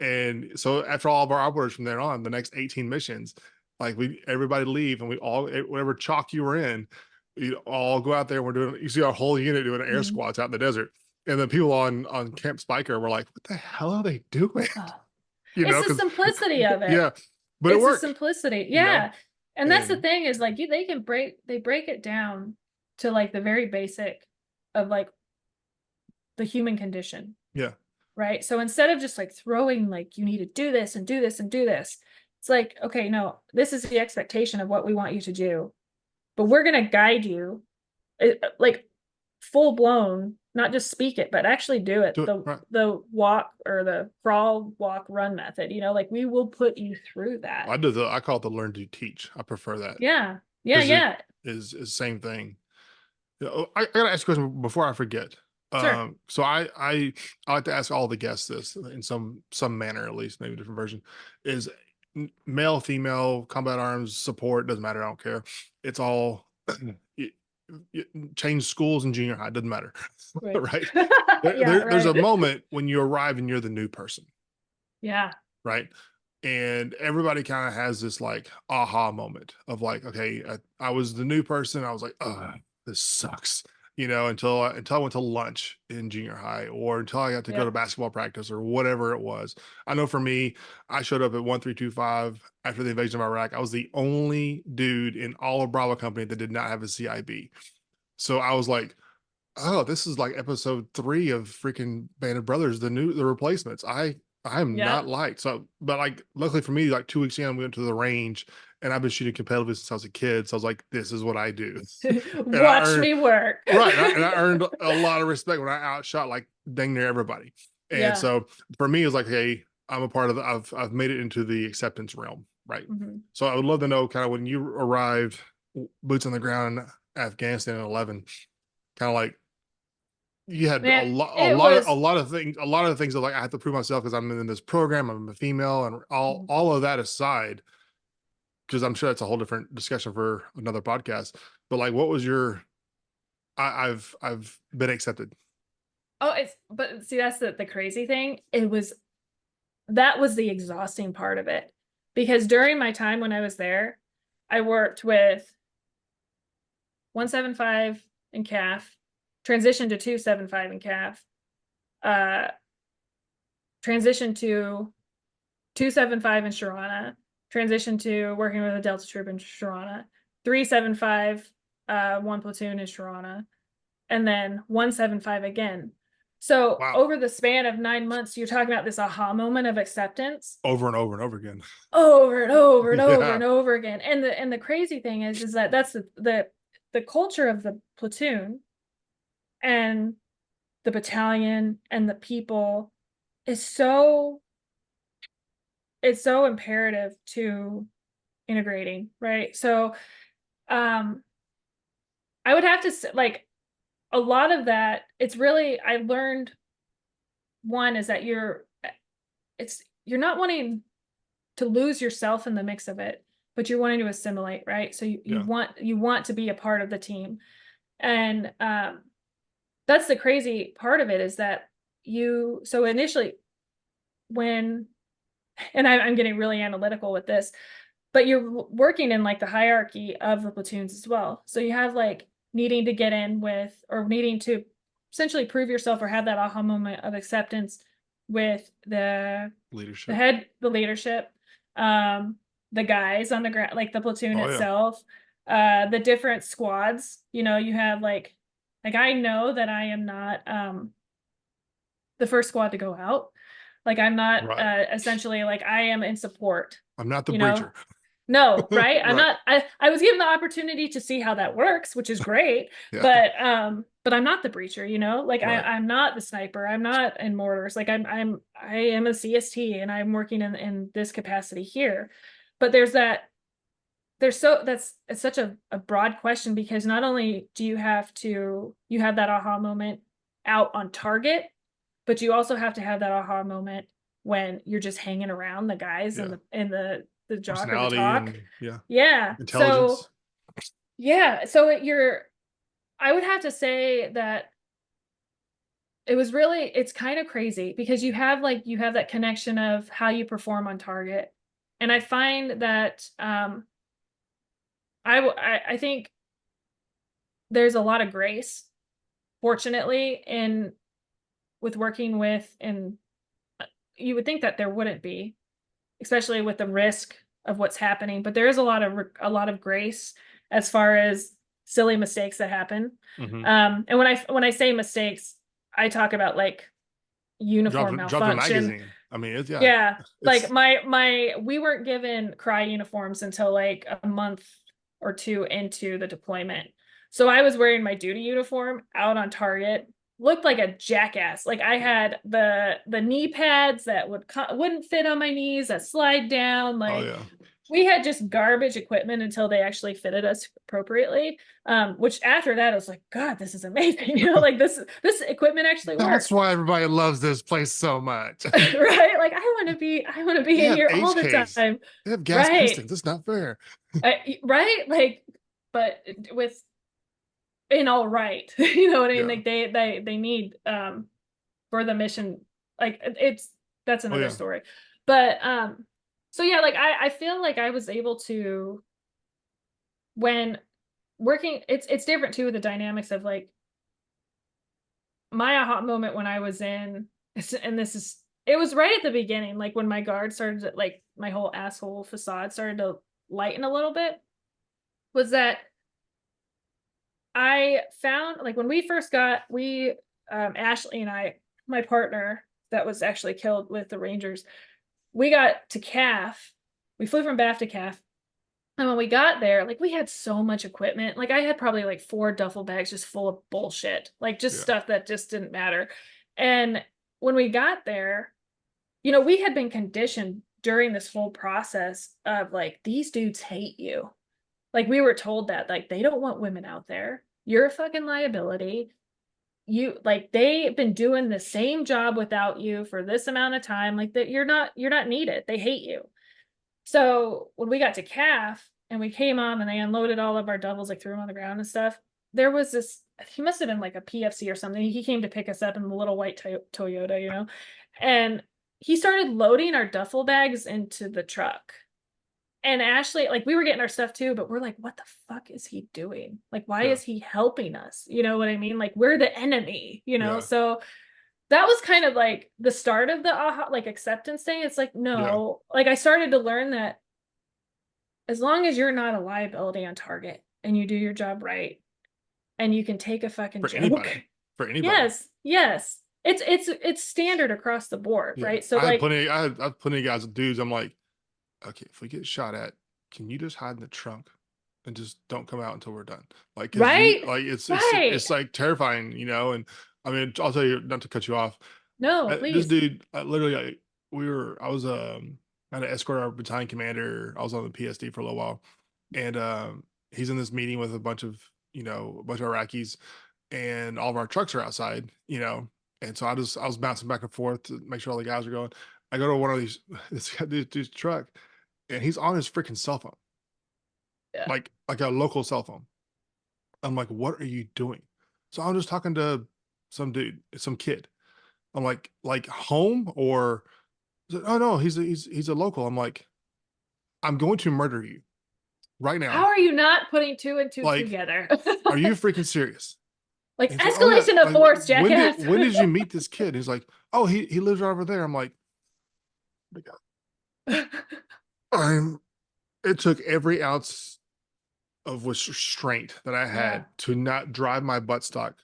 And so after all of our operators from there on, the next 18 missions, like everybody leave and we all whatever chalk you were in, you all go out there. And we're doing. You see our whole unit doing air Mhm. squats out in the desert, and the people on Camp Spiker were like, "What the hell are they doing?" Oh, You it's know, the because simplicity of it. yeah, but it It's the worked. simplicity. You know, Yeah. And that's the and thing is like they break it down to like the very basic of like the human condition, yeah, right? So instead of just like throwing like you need to do this and do this and do this, it's like, okay, no, this is the expectation of what we want you to do, but we're going to guide you like full blown, not just speak it, but actually do it. do it The right. the walk or the crawl, walk, run method, like we will put you through that. I call it the learn to teach. I prefer that Yeah. Yeah, because it yeah. is same thing. I gotta ask a question before I forget. Sure. So I like to ask all the guests this in some manner, at least maybe a different version. Is male, female, combat arms, support, doesn't matter. I don't care. It's all y- change schools and junior high, doesn't matter. Right. Right? Yeah, There's a right. moment when you arrive and you're the new person, Yeah. right? And everybody kind of has this like aha moment of like, okay, I was the new person. I was like, oh, this sucks, until I went to lunch in junior high or until I got to go Yeah. to basketball practice or whatever it was. I know for me, I showed up at 1325 after the invasion of Iraq. I was the only dude in all of Bravo Company that did not have a CIB. So I was like, oh, this is like episode 3 of freaking Band of Brothers, the replacements. I am Yeah. not liked. So, but like, luckily for me, like 2 weeks in, we went to the range, and I've been shooting competitively since I was a kid. So I was like, this is what I do, and I Watch earned me work. right, and I earned a lot of respect when I outshot like dang near everybody. And Yeah. so for me, it's like, hey, I'm a part of I've made it into the acceptance realm, right? Mhm. So I would love to know kind of when you arrived, boots on the ground in Afghanistan in 11, kind of like you had Man, it was a lot of things that like I have to prove myself because I'm in this program, I'm a female, and all of that aside, because I'm sure that's a whole different discussion for another podcast. But like, what was your I've been accepted. oh, it's but see that's the crazy thing. That was the exhausting part of it. Because during my time when I was there, I worked with 175 in CAF, transitioned to 275 in CAF, uh, transitioned to 275 in Sharana, transitioned to working with a Delta troop in Sharana, 375, one platoon in Sharana, and then 175 again. So Wow, over the span of 9 months, you're talking about this aha moment of acceptance over and over and over again. over and over and over Yeah, and over again. And the crazy thing is that that's the culture of the platoon and the battalion and the people is so it's so imperative to integrating, right? So um I would have to say like a lot of that, it's really I learned one is that you're not wanting to lose yourself in the mix of it, but you're wanting to assimilate, right? So yeah, you want to be a part of the team. And that's the crazy part of it is that so initially when and I'm getting really analytical with this, but you're working in like the hierarchy of the platoons as well. So you have like needing to get in with or needing to essentially prove yourself or have that aha moment of acceptance with leadership. the leadership, um, the guys on the ground, like the platoon Oh yeah, itself, the different squads. You have like I know that I am not the first squad to go out. Like I'm not right. essentially like I am in support, I'm not the you know. breacher. No, right? I'm Right. not I was given the opportunity to see how that works, which is great, Yeah. but I'm not the breacher, you know? Like Right. I'm not the sniper. I'm not in mortars. Like I am a CST and I'm working in this capacity here. But there's that it's such a broad question because not only do you have that aha moment out on target, but you also have to have that aha moment when you're just hanging around the guys Yeah. in the jock or the Personality talk. and yeah, Yeah. So intelligence. yeah, so I would have to say that it's kind of crazy because you have that connection of how you perform on target. And I find that I think there's a lot of grace, fortunately, in with working with, and you would think that there wouldn't be, especially with the risk of what's happening, but there is a lot of grace as far as silly mistakes that happen. Hmm. And when I say mistakes, I talk about like uniform Dropped a malfunction. magazine. I mean, yeah, Yeah, like it's my we weren't given cry uniforms until like a month or two into the deployment. So I was wearing my duty uniform out on target, looked like a jackass. Like I had the knee pads that wouldn't fit on my knees, that slide down. oh Like yeah. we had just garbage equipment until they actually fitted us appropriately. Which after that, I was like, God, this is amazing. You know, like this equipment actually That's works. why everybody loves this place so much. Right? Like I want to be They in have here all the HKs. time. They have gas Right. pistons. It's not fair. Right? Like, but with in all right. You know what I mean? Yeah. Like they need for the mission. Like it's that's Oh another yeah. story. But so yeah, like I feel like I was able to when working it's different too with the dynamics of like my aha moment when I was in, and this is, it was right at the beginning, like when my guard started to, like my whole asshole facade started to lighten a little bit, was that I found like when we first got, Ashley and I, my partner that was actually killed with the Rangers, we got to CAF. We flew from BAF to CAF. And when we got there, like we had so much equipment. Like I had probably like 4 duffel bags just full of bullshit, like just Yeah. stuff that just didn't matter. And when we got there, you know, we had been conditioned during this whole process of like, these dudes hate you. Like we were told that, like, they don't want women out there. You're a fucking liability. You like they've been doing the same job without you for this amount of time. Like that you're not needed. They hate you. So when we got to CAF and we came on and they unloaded all of our doubles, like threw them on the ground and stuff, there was this, he must have been like a PFC or something. He came to pick us up in the little white Toyota, you know, and he started loading our duffel bags into the truck. And Ashley, like we were getting our stuff too, but we're like, what the fuck is he doing? Like, why Yeah. is he helping us? You know what I mean? Like, we're the enemy, you know? Yeah. So that was kind of like the start of the aha, like acceptance thing. It's like, Yeah. no, like I started to learn that as long as you're not a liability on target and you do your job right and you can take a fucking For joke. anybody. For anybody. Yes, yes. It's standard across the board, Yeah. right? So like, I had plenty of guys and dudes. I'm like, okay, if we get shot at, can you just hide in the trunk and just don't come out until we're done? Like, cause you right? like Right. it's like terrifying, you know. And I mean, I'll tell you not to cut you off. No, This please. dude, literally, I was I had to escort our battalion commander. I was on the PSD for a little while, and he's in this meeting with a bunch of a bunch of Iraqis, and all of our trucks are outside, you know. And so I was bouncing back and forth to make sure all the guys are going. I go to one of these this dude's truck, and he's on his freaking cell phone, Yeah. like a local cell phone. I'm like, what are you doing? So I'm just talking to some dude, some kid. I'm like home or oh no, he's a local. I'm like, I'm going to murder you right How now. are you not putting two and two Like, together? are you freaking serious? Like And he's like, oh yeah, escalation of like force, jackass. when did you meet this kid? And he's like, oh, he lives right over there. I'm like, I'm. It took every ounce of restraint that I Yeah. had to not drive my buttstock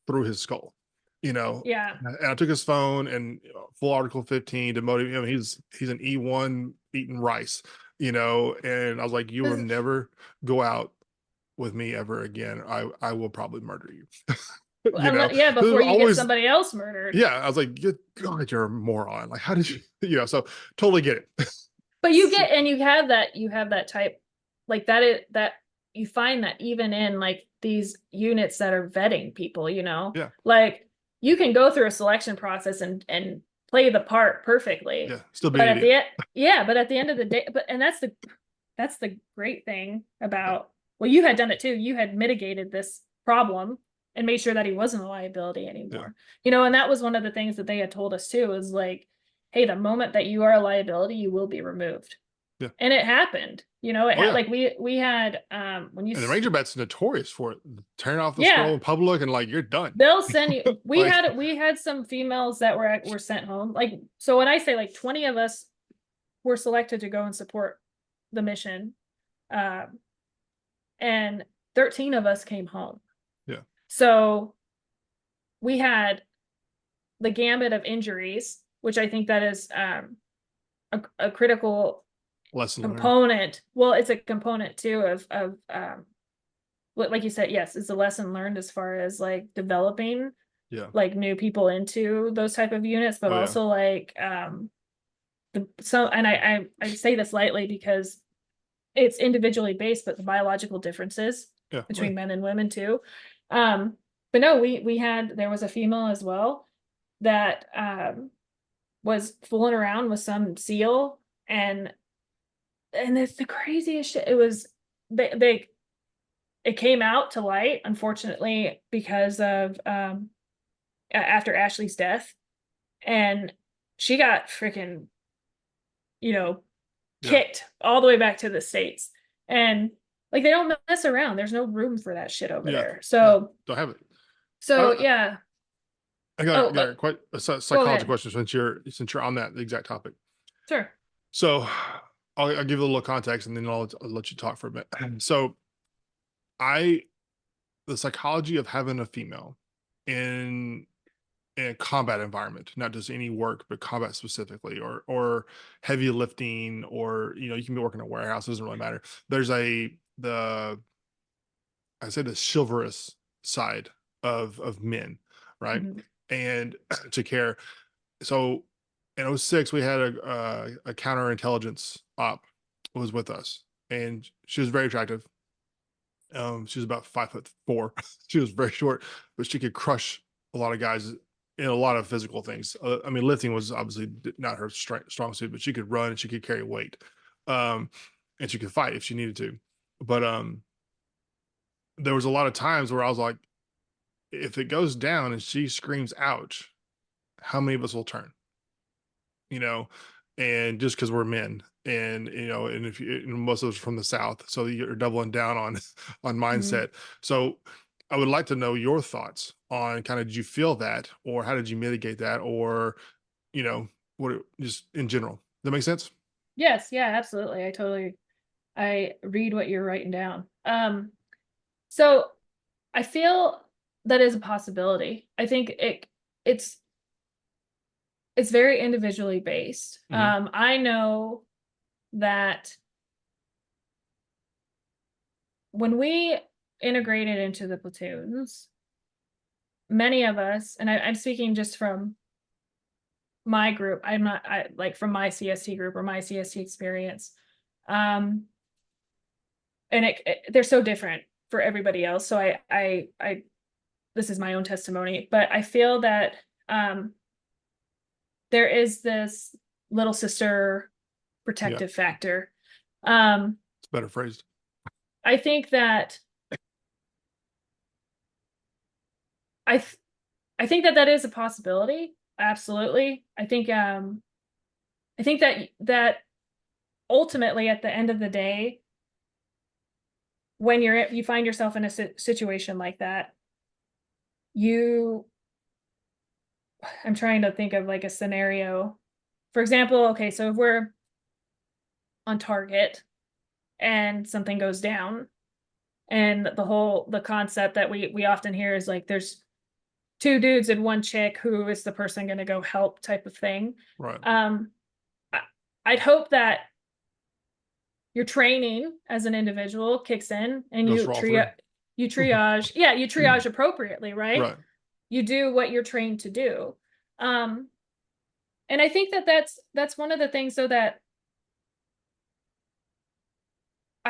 through his skull, you know. Yeah. And I took his phone and full Article 15 to motivate him. He's an E1 eating rice, you know. And I was like, you will never go out with me ever again. I will probably murder you. You know, Yeah, this before is you get always somebody else murdered. yeah. I was like, good God, you're a moron. Like, how did you, you know? So totally get it. But you So, get, and you have that type like that is that you find that even in like these units that are vetting people, Yeah. like you can go through a selection process and play the part perfectly. Yeah. Still be an But at idiot. the end, yeah, but at the end of the day, and that's the great thing Yeah. about, well, you had done it too. You had mitigated this problem and made sure that he wasn't a liability Yeah. anymore. And that was one of the things that they had told us too, is like, hey, the moment that you are a liability, you will be removed. Yeah. And it happened. Oh yeah. Like we had when you And the Ranger Bat's notorious for it. Tearing off the yeah, skull in public and like you're done. they'll send you. We Like had we had some females that were sent home. Like, so when I say like 20 of us were selected to go and support the mission, um, and 13 of us came home. yeah. So we had the gambit of injuries, which I think that is a critical Lesson learned. component. Well, it's a component too of like you said, yes, it's a lesson learned as far as like developing Yeah. like new people into those type of units, but Oh yeah. also like and I say this lightly because it's individually based, but the biological differences Yeah. Oh, yeah. between men and women too. Um, but no, there was a female as well that was fooling around with some seal, and it's the craziest shit. It was they it came out to light, unfortunately, because of after Ashley's death, and she got freaking, you know, Yeah. kicked all the way back to the States. And like they don't mess around. There's no room for that shit over Yeah. there. Yeah. So Don't have it. so I, yeah. I got Oh, got quite a go psychology ahead. question since you're on that exact topic. Sure. So I'll give you a little context and then I'll let you talk for a bit. So I the psychology of having a female in a combat environment, not just any work, but combat specifically, or heavy lifting, or you can be working in a warehouse, it doesn't really matter. There's the I say the chivalrous side of men, right? Mhm. And to care. So in '06, we had a counterintelligence op was with us, and she was very attractive. She was about 5'4". She was very short, but she could crush a lot of guys in a lot of physical things. I mean, lifting was obviously not her strong suit, but she could run and she could carry weight, um, and she could fight if she needed to. But there was a lot of times where I was like, if it goes down and she screams "ouch," how many of us will turn? You know, and just because we're men, and if most of us are from the South, so you're doubling down on on Mhm. mindset. So I would like to know your thoughts on kind of, did you feel that, or how did you mitigate that, or what, just in general. Does that make sense? Yes, yeah, absolutely. I read what you're writing down. So I feel that is a possibility. I think it's it's very individually based. Hmm. I know that when we integrated into the platoons, many of us, and I'm speaking just from my group, I'm not like from my CST group or my CST experience. Um, and they're so different for everybody else. So I this is my own testimony, but I feel that um there is this little sister Yeah, protective factor. Um, it's better phrased. I think that I th- I think that that is a possibility. Absolutely. I think that ultimately at the end of the day, when you find yourself in a situation like that, you I'm trying to think of like a scenario. For example, okay, so if we're on target and something goes down, and the concept that we often hear is like there's two dudes and one chick, who is the person going to go help type of thing. Right. um I, I'd hope that your training as an individual kicks in and Goes for all three. you triage, yeah, you triage appropriately, right? Right. You do what you're trained to do. um and I think that that's one of the things, so that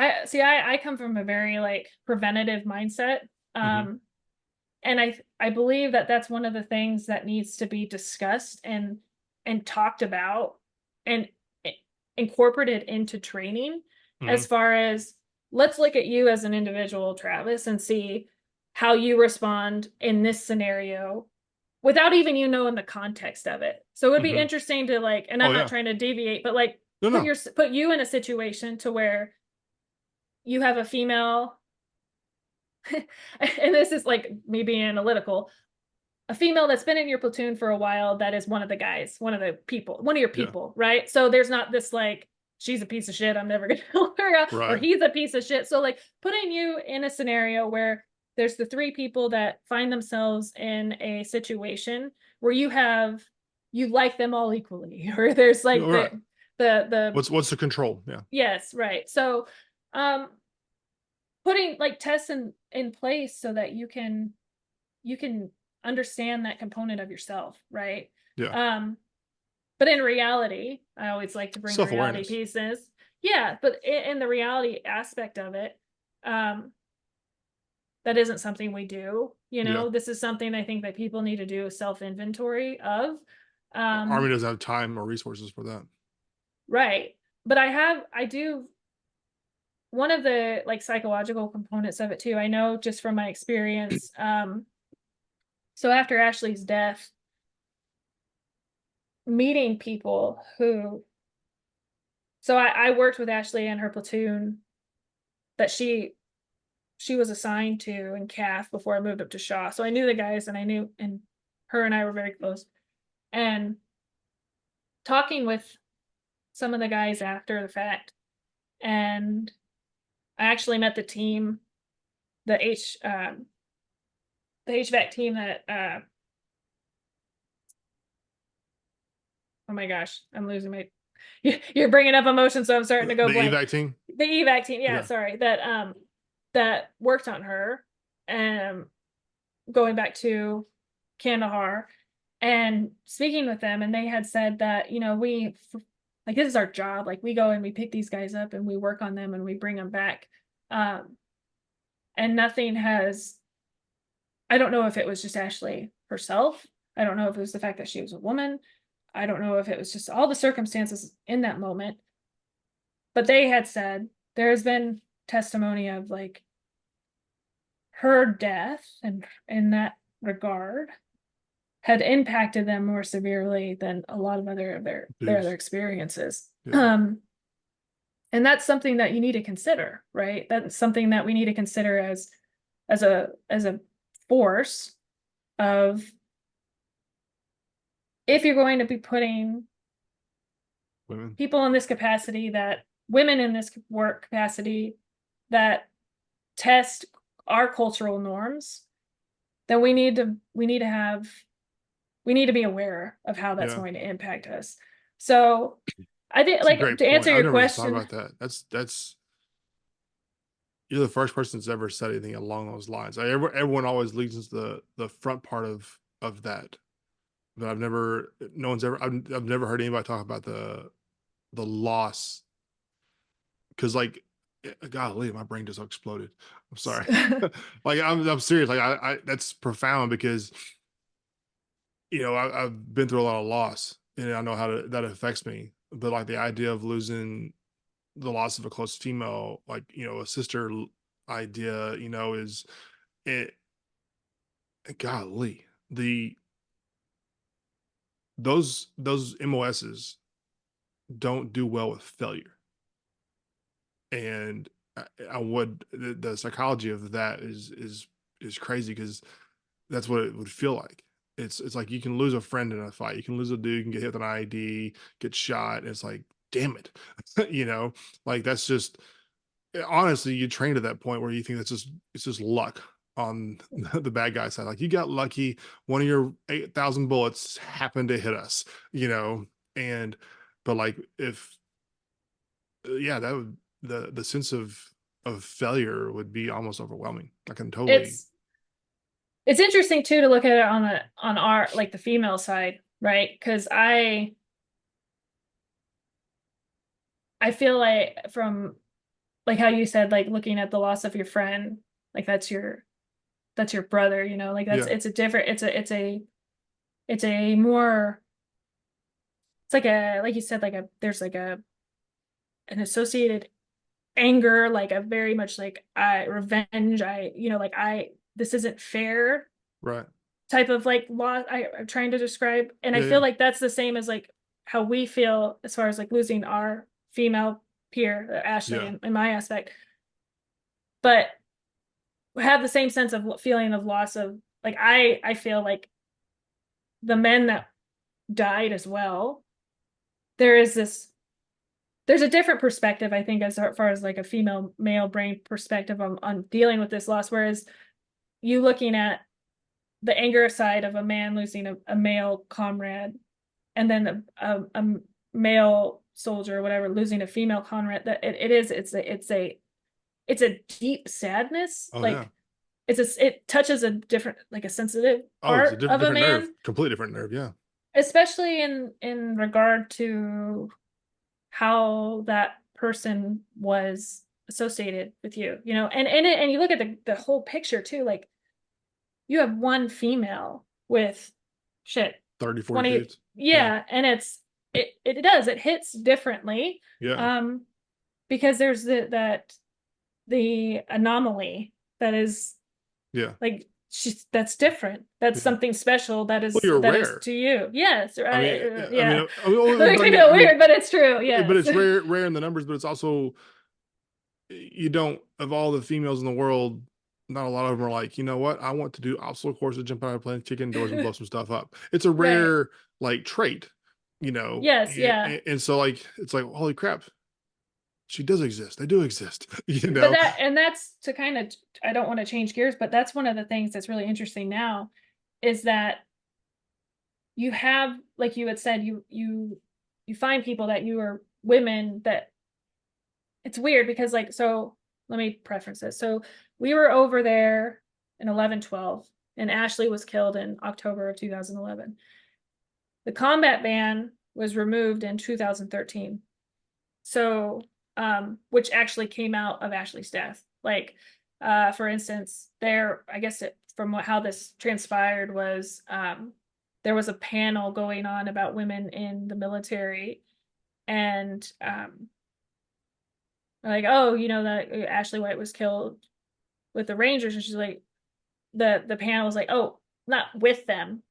I come from a very like preventative mindset. Hmm. And I believe that that's one of the things that needs to be discussed and talked about and incorporated into training, Hmm. as far as let's look at you as an individual, Travis, and see how you respond in this scenario without even you knowing the context of it. So it would be Hmm. interesting to like, and I'm Oh not yeah. trying to deviate, but like No, no. put you in a situation to where you have a female and this is like me being analytical, a female that's been in your platoon for a while that is one of the guys, one of the people, one of your Yeah. people, right? So there's not this like, she's a piece of shit, I'm never gonna help her out, or Right. he's a piece of shit. So like putting you in a scenario where there's the three people that find themselves in a situation where you like them all equally, or there's All like right. the What's the control? Yeah. yes, right. So um putting like tests in place so that you can understand that component of yourself, right? Yeah. Um, but in reality, I always like to bring the reality Self-awareness. pieces. Yeah, but in the reality aspect of it, um, that isn't something we do. Yeah. This is something I think that people need to do a self inventory of. Army Um, doesn't have time or resources for that. right. But I do one of the like psychological components of it too. I know just from my experience. So after Ashley's death, meeting people who so I worked with Ashley and her platoon that she was assigned to in CAF before I moved up to Shaw. So I knew the guys and I knew and her and I were very close. And talking with some of the guys after the fact, and I actually met the team, the the HVAC team that oh my gosh, I'm losing my you're bringing up emotion, so I'm starting to go The blank. evac team. The evac team, yeah, Yeah. sorry, that worked on her, um, going back to Kandahar and speaking with them, and they had said that we like this is our job. Like we go and we pick these guys up and we work on them and we bring them back, um, and nothing has. I don't know if it was just Ashley herself. I don't know if it was the fact that she was a woman. I don't know if it was just all the circumstances in that moment. But they had said there has been testimony of like her death and in that regard had impacted them more severely than a lot of their other Jeez. experiences. Yeah. And that's something that you need to consider, right? That's something that we need to consider as a force of if you're going to be putting Women. people in this capacity, that women in this work capacity that test our cultural norms, then we need to be aware of how that's Yeah. going to impact us. So I did It's a like great to point. answer I've your never thought question. about that. That's you're the first person that's ever said anything along those lines. Everyone always leads into the front part of that, but no one's ever, I've never heard anybody talk about the loss because like, golly, my brain just exploded. I'm sorry. Like I'm serious. Like I that's profound because I've been through a lot of loss and I know that affects me. But like the idea of losing the loss of a close female, like a sister idea, is it. Golly, those MOSs don't do well with failure, and I would the psychology of that is crazy because that's what it would feel like. It's like you can lose a friend in a fight, you can lose a dude, you can get hit with an IED, get shot, and it's like, damn it, like that's just honestly, you train to that point where you think it's just luck on the bad guy side. Like you got lucky, one of your 8,000 bullets happened to hit us, you know, and but like if yeah, that would the sense of failure would be almost overwhelming. I can totally. it's it's interesting too to look at it on our like the female side, right? Because I feel like from like how you said, like looking at the loss of your friend, like that's your brother, you know, like that's Yeah. it's a different it's a more it's like a like you said, like a there's like a an associated anger, like a very much like I revenge, I you know, like I this isn't fair Right. type of like loss I'm trying to describe. And I Yeah. feel Yeah. like that's the same as like how we feel as far as like losing our female peer, Ashley, Yeah. in my aspect. But have the same sense of feeling of loss of like I feel like the men that died as well, there is this there's a different perspective, I think, as far as like a female male brain perspective on dealing with this loss. Whereas you looking at the anger side of a man losing a male comrade, and then a male soldier or whatever losing a female comrade, that it is it's a deep sadness. Oh yeah. Like it touches a different like a sensitive Oh, it's a part of a different nerve, man, completely different nerve. Yeah. especially in regard to how that person was associated with you, you know, and you look at the whole picture too, like you have one female with shit 30, 40 20, kids. Yeah. yeah, and it does it hits differently, Yeah. um because there's the anomaly that is Yeah. like she's that's different, that's Yeah. something special Well, you're that is rare. to you, yes, I mean, right, I yeah. mean, Like, but I feel I mean, weird, but it's true, but yes. it's rare in the numbers, but it's also you don't of all the females in the world, not a lot of them are like, you know what, I want to do obstacle courses, jump out of a plane, kick indoors, and blow some stuff up. It's a Right, rare like trait, yes, yeah. and so like it's like holy crap, she does exist. They do exist, But that's to kind of, I don't want to change gears, but that's one of the things that's really interesting now is that you have, like you had said, you find people that you are women that it's weird because like, so let me preference this. So we were over there in 11/12 and Ashley was killed in October of 2011. The combat ban was removed in 2013. So, which actually came out of Ashley's death. Like, for instance, there, I guess from how this transpired was, there was a panel going on about women in the military, and like, oh, you know that Ashley White was killed with the Rangers, and she's like, the panel was like, oh, not with them,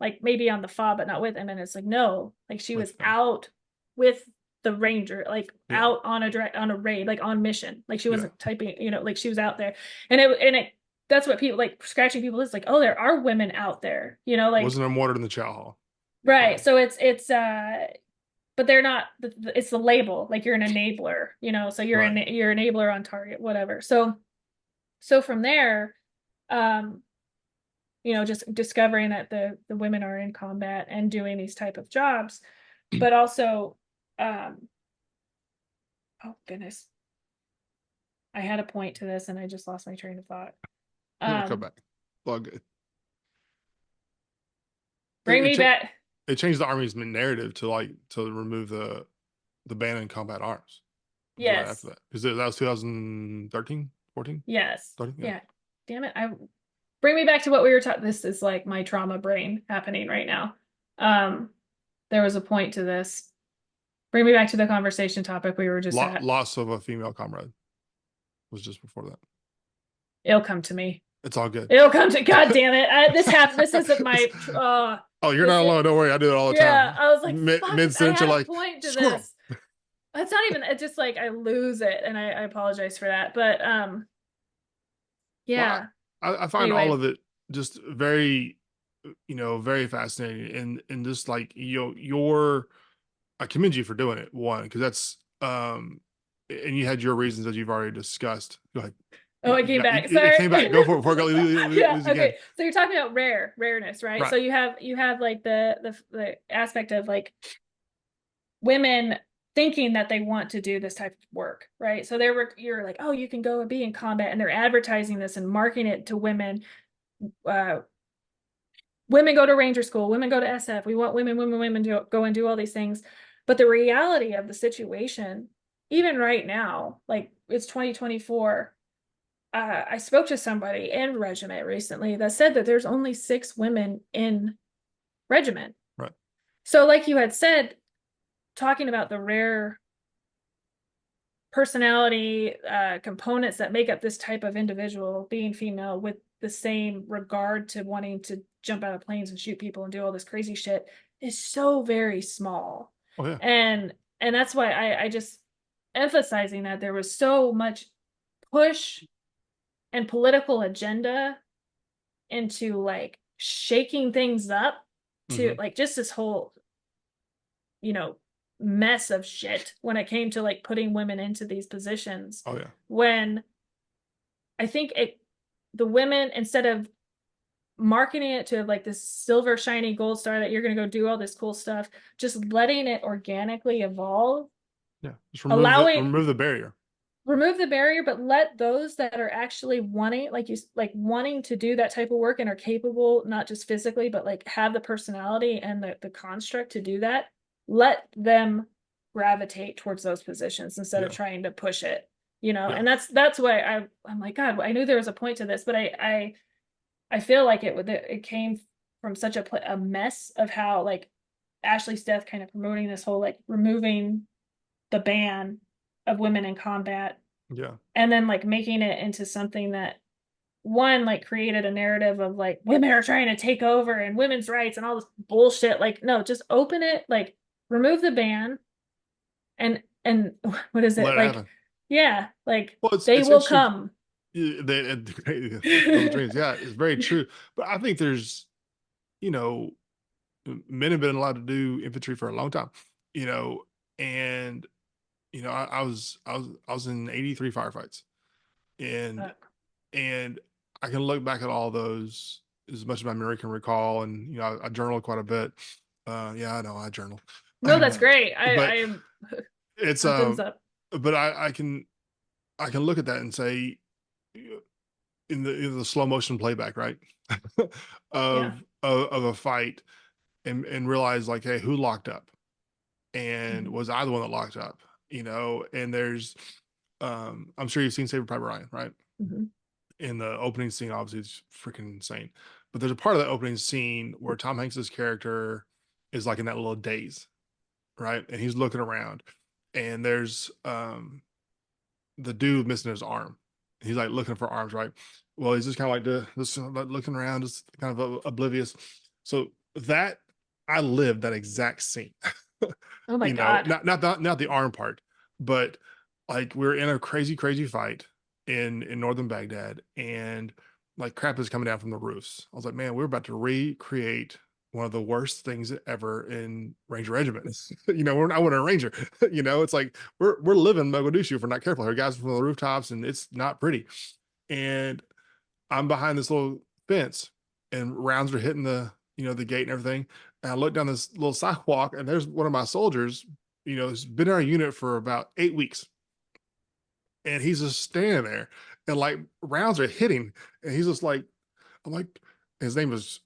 like maybe on the fob, but not with him. And it's like, no, like she was with them. out with the ranger, like Yeah, out on a raid, like on mission. Like she yeah. wasn't typing, you know, like she was out there. And it that's what people like scratching people is like, oh, there are women out there, you know, like Wasn't there water in the chow hall? right. Yeah, So it's but they're not it's the label, like you're an enabler, you know, so right. you're an enabler on target, whatever. So from there, um you know, just discovering that the women are in combat and doing these type of jobs, but also, um, oh goodness, I had a point to this and I just lost my train of thought. It'll come Um, back. Well, good. bring It, me cha- back. it changed the army's narrative to like to remove the ban in combat arms. It was right Yes, after that because that was 2013, 14, yes, 13. Yeah. yeah. Damn it! I bring me back to what we were talking. This is like my trauma brain happening right now. Um, there was a point to this. Bring me back to the conversation topic we were just at. Loss of a female comrade was just before that. It'll come to me. It's all good. It'll come to. God damn it! This happened. This isn't my. Oh, you're This not is. alone. Don't worry. I do it all the Yeah, time. I was like, fuck, Mid I sentence, you're had a like, point to squirrel. this. It's not even, it's just like I lose it and I apologize for that. But Well, yeah. I find all Anyway, of it just very, very fascinating. And just like, I commend you for doing it. One, because and you had your reasons that you've already discussed. Go ahead. oh, I came back. It Sorry. came back. Go for it before I go Yeah, lose again. okay. So you're talking about rareness, right? Right. So you have like the aspect of like women thinking that they want to do this type of work, right? So you're like, oh, you can go and be in combat, and they're advertising this and marketing it to women. Uh, women go to Ranger School, women go to SF. We want women to go and do all these things. But the reality of the situation, even right now, like it's 2024. I spoke to somebody in regiment recently that said that there's only 6 women in regiment. Right. So, like you had said, talking about the rare personality components that make up this type of individual, being female with the same regard to wanting to jump out of planes and shoot people and do all this crazy shit, is so very small. Oh yeah. And that's why I just emphasizing that there was so much push and political agenda into like shaking things up to Hmm. like just this whole, you know, mess of shit when it came to like putting women into these positions. Oh yeah. When I think the women, instead of marketing it to like this silver shiny gold star that you're going to go do all this cool stuff, just letting it organically evolve, Yeah. Just allowing remove the barrier. remove the barrier, but let those that are actually wanting, like you like wanting to do that type of work and are capable, not just physically, but like have the personality and the construct to do that, let them gravitate towards those positions instead of Yeah. trying to push it, you know. Yeah. And that's why I'm like, God, I knew there was a point to this, but I feel like it came from such a mess of how like Ashley's death kind of promoting this whole like removing the ban of women in combat, Yeah. and then like making it into something that one like created a narrative of like women are trying to take over and women's rights and all this bullshit. Like, no, just open it, like remove the ban, and what is it Let it like? happen. Yeah, like Well, they it's will interesting. come. Those dreams. Yeah, it's very true. But I think there's, you know, men have been allowed to do infantry for a long time, you know, and I was in 83 firefights, and Uh, and I can look back at all those as much as my memory can recall, and I journal quite a bit. Yeah, I know I journal, no, that's great. but I am it's a thumbs up. but I can look at that and say, in the slow motion playback, right, Yeah. of a fight, and realize like, hey, who locked up, and Mhm. was I the one that locked up, and there's, I'm sure you've seen Saving Private Ryan, right? Mhm. In the opening scene, obviously it's freaking insane, but there's a part of that opening scene where Tom Hanks's character is like in that little daze, right, and he's looking around, and there's the dude missing his arm. He's like looking for arms, right? Well, he's just kind of like this, like looking around, just kind of oblivious. So that I lived that exact scene. Oh my God. Not the arm part, but like we're in a crazy, crazy fight in northern Baghdad, and like crap is coming down from the roofs. I was like, man, we're about to recreate one of the worst things ever in Ranger regiments. We're not a Ranger. It's like we're living Mogadishu if we're not careful. Our guys from the rooftops, and it's not pretty. And I'm behind this little fence, and rounds are hitting the gate and everything. And I look down this little sidewalk, and there's one of my soldiers. Who's been in our unit for about 8 weeks, and he's just standing there, and like rounds are hitting, and he's just like, I'm like, his name was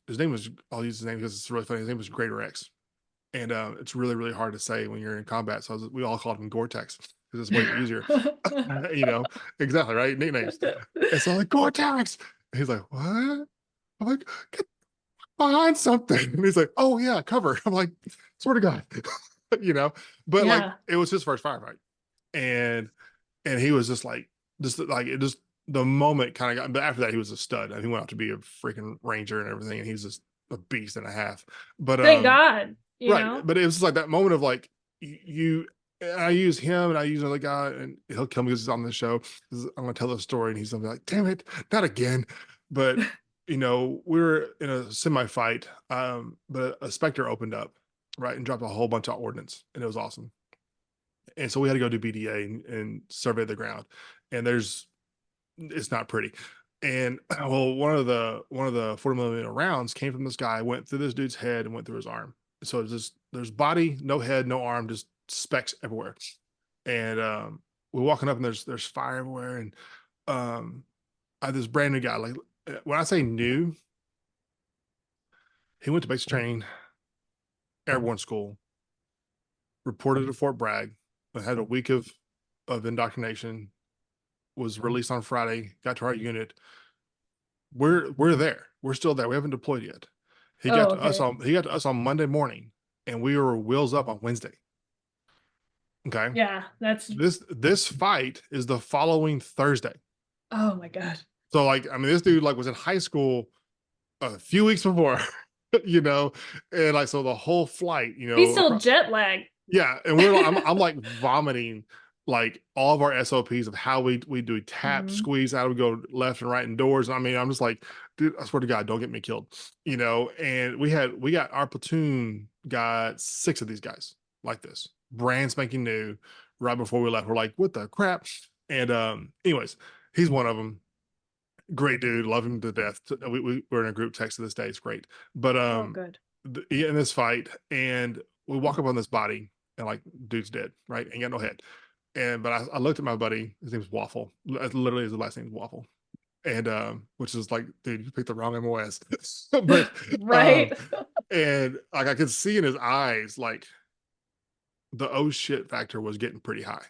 I'll use his name because it's really funny. His name was Greater X, and it's really really hard to say when you're in combat. So we all called him Gore-Tex because it's way easier. you know exactly right, nicknames. And so I'm like, Gore-Tex. And he's like, what? I'm like, get behind something. And he's like, oh yeah, cover. I'm like, swear to God. you know but like Yeah. it was his first firefight, and he was just like it just the moment kind of got. But after that, he was a stud. He went out to be a freaking ranger and everything, and he's just a beast and a half. But Thank God, right. But it was just like that moment of like, you. I use him and I use another guy, and he'll kill me because he's on the show. I'm gonna tell the story, and he's gonna be like, "Damn it, not again!" But we were in a semi fight, but a Spectre opened up, right, and dropped a whole bunch of ordnance, and it was awesome. And so we had to go do BDA and survey the ground, and it's not pretty. And well, one of the 40 millimeter rounds came from this guy, went through this dude's head and went through his arm. So it's just there's body, no head, no arm, just specks everywhere. And we're walking up, and there's fire everywhere. And I had this brand new guy. Like, when I say new, he went to basic training, airborne school, reported to Fort Bragg, had a week of of indoctrination, was released on Friday, got to our unit. We're there. We're still there. We haven't deployed yet. Oh, okay. He got to us on Monday morning, and we were wheels up on Wednesday. Okay. Yeah, that's This fight is the following Thursday. oh my God. So like, I mean, this dude like was in high school a few weeks before, you know, and like so the whole flight, He's still jet lagged. yeah, and I'm like vomiting like all of our SOPs of how we do tap, Hmm. squeeze, how do we go left and right in doors. I mean, I'm just like, dude, I swear to God, don't get me killed, And we got our platoon got 6 of these guys like this, brand spanking new, right before we left. We're like, what the crap? And anyways, he's one of them. Great dude, love him to death. We're in a group text to this day. It's great, but Oh, good. in this fight, and we walk up on this body, and like, dude's dead, right? Ain't got no head. And but I looked at my buddy. His name's Waffle. Literally, his last name's Waffle. And which is like, dude, you picked the wrong MOS. But Right. and like I could see in his eyes, like the oh shit factor was getting pretty high.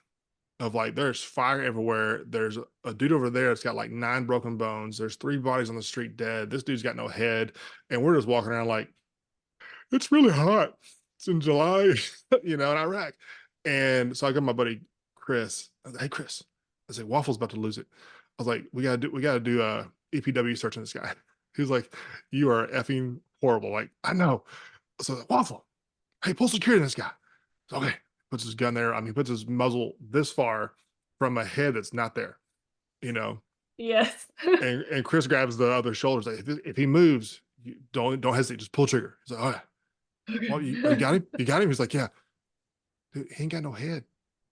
Of like, there's fire everywhere. There's a dude over there that's got like 9 broken bones. There's 3 bodies on the street dead. This dude's got no head, and we're just walking around like, it's really hot. It's in July, in Iraq. And so I got my buddy Chris. I was like, hey Chris, I said, Waffle's about to lose it. I was like, we gotta do a EPW search on this guy. He was like, you are effing horrible. Like, I know. So I was like, Waffle, hey, pull security on this guy. So, okay. Puts his gun there. I mean, puts his muzzle this far from a head that's not there, you know. Yes. And Chris grabs the other shoulders. Like, if he moves, you don't hesitate, just pull trigger. He's like, all right. Well, you got him? You got him? He's like, yeah. Dude, he ain't got no head.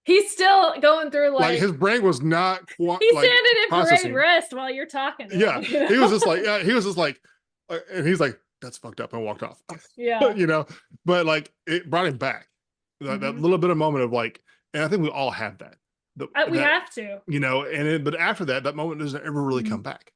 He's still going through Like like his brain was not he's like standing in parade processing. rest while you're talking to Yeah. him, you He was know? just like, yeah, he was just like, and he's like, that's fucked up, and walked off. Yeah. you know, but like it brought him back. That Hmm. little bit of moment of like, and I think we all have that. We That, have to. but after that, that moment doesn't ever really Mhm. come back.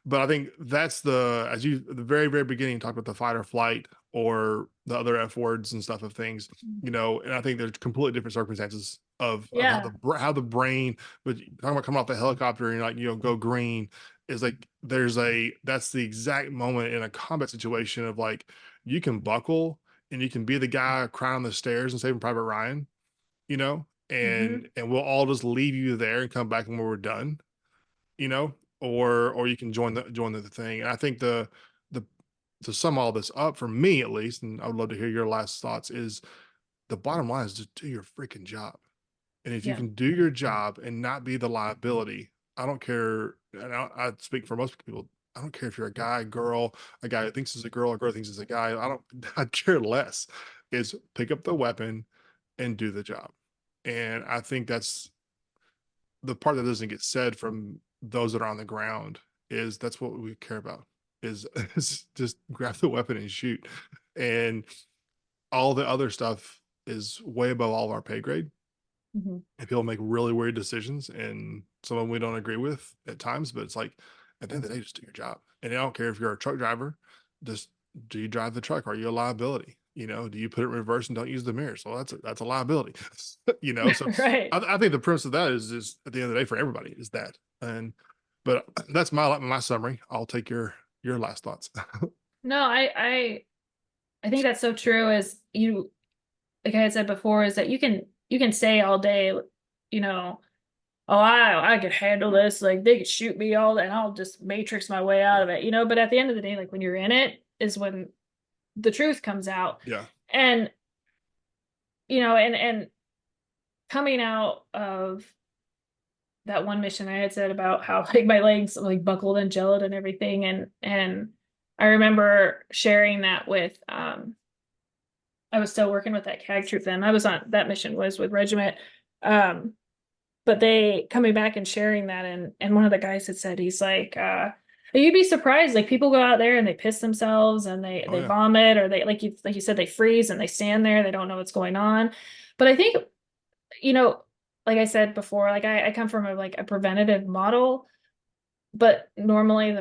But I think that's the very very beginning, talked about the fight or flight or the other F words and stuff of things, and I think there's completely different circumstances of Yeah. how the brain, but talking about coming off the helicopter and like, go green, is like that's the exact moment in a combat situation of like, you can buckle and you can be the guy crying on the stairs and saving Private Ryan, you know, Hmm. and we'll all just leave you there and come back when we're done, you know, or you can join the thing. And I think the to sum all this up, for me at least, and I would love to hear your last thoughts, is the bottom line is just do your freaking job. And if you Yeah. can do your job and not be the liability, I don't care. And I speak for most people. I don't care if you're a guy, girl, a guy who thinks is a girl, a girl thinks is a guy. I care less. Is pick up the weapon and do the job. And I think that's the part that doesn't get said from those that are on the ground, is that's what we care about, is, is just grab the weapon and shoot. And all the other stuff is way above all of our pay grade. Hmm. And people make really weird decisions, and some of them we don't agree with at times, but it's like, at the end of the day, just do your job. And I don't care if you're a truck driver, just do you drive the truck? Are you a liability? Do you put it in reverse and don't use the mirrors? Well, that's a liability. So Right. I think the premise of that is at the end of the day for everybody is that. And but that's my summary. I'll take your last thoughts. No, I think that's so true. As you, like I had said before, is that you can say all day, you know, oh, I could handle this. Like they could shoot me all day and I'll just matrix my way out of it, you know. But at the end of the day, like when you're in it is when the truth comes out. Yeah. And and coming out of that one mission I had said about how like my legs like buckled and gelled and everything, and I remember sharing that with I was still working with that CAG troop then. I was on that mission was with regiment. Um but they coming back and sharing that, and one of the guys had said, he's like, you'd be surprised, like people go out there and they piss themselves and they Oh they yeah. vomit, or they like you said, they freeze and they stand there, they don't know what's going on. But I think, you know, like I said before, like I come from a preventative model, but normally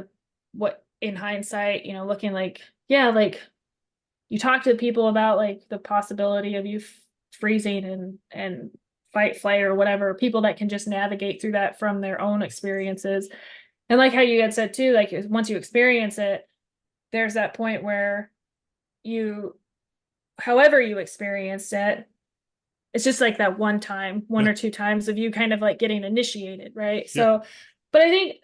what in hindsight, looking like, yeah, like you talk to people about like the possibility of you freezing and fight, flight, or whatever, people that can just navigate through that from their own experiences. And like how you had said too, like once you experience it, there's that point where you, however you experienced it, it's just like that one time, one Yeah. or two times of you kind of like getting initiated, right? Yeah. So, but I think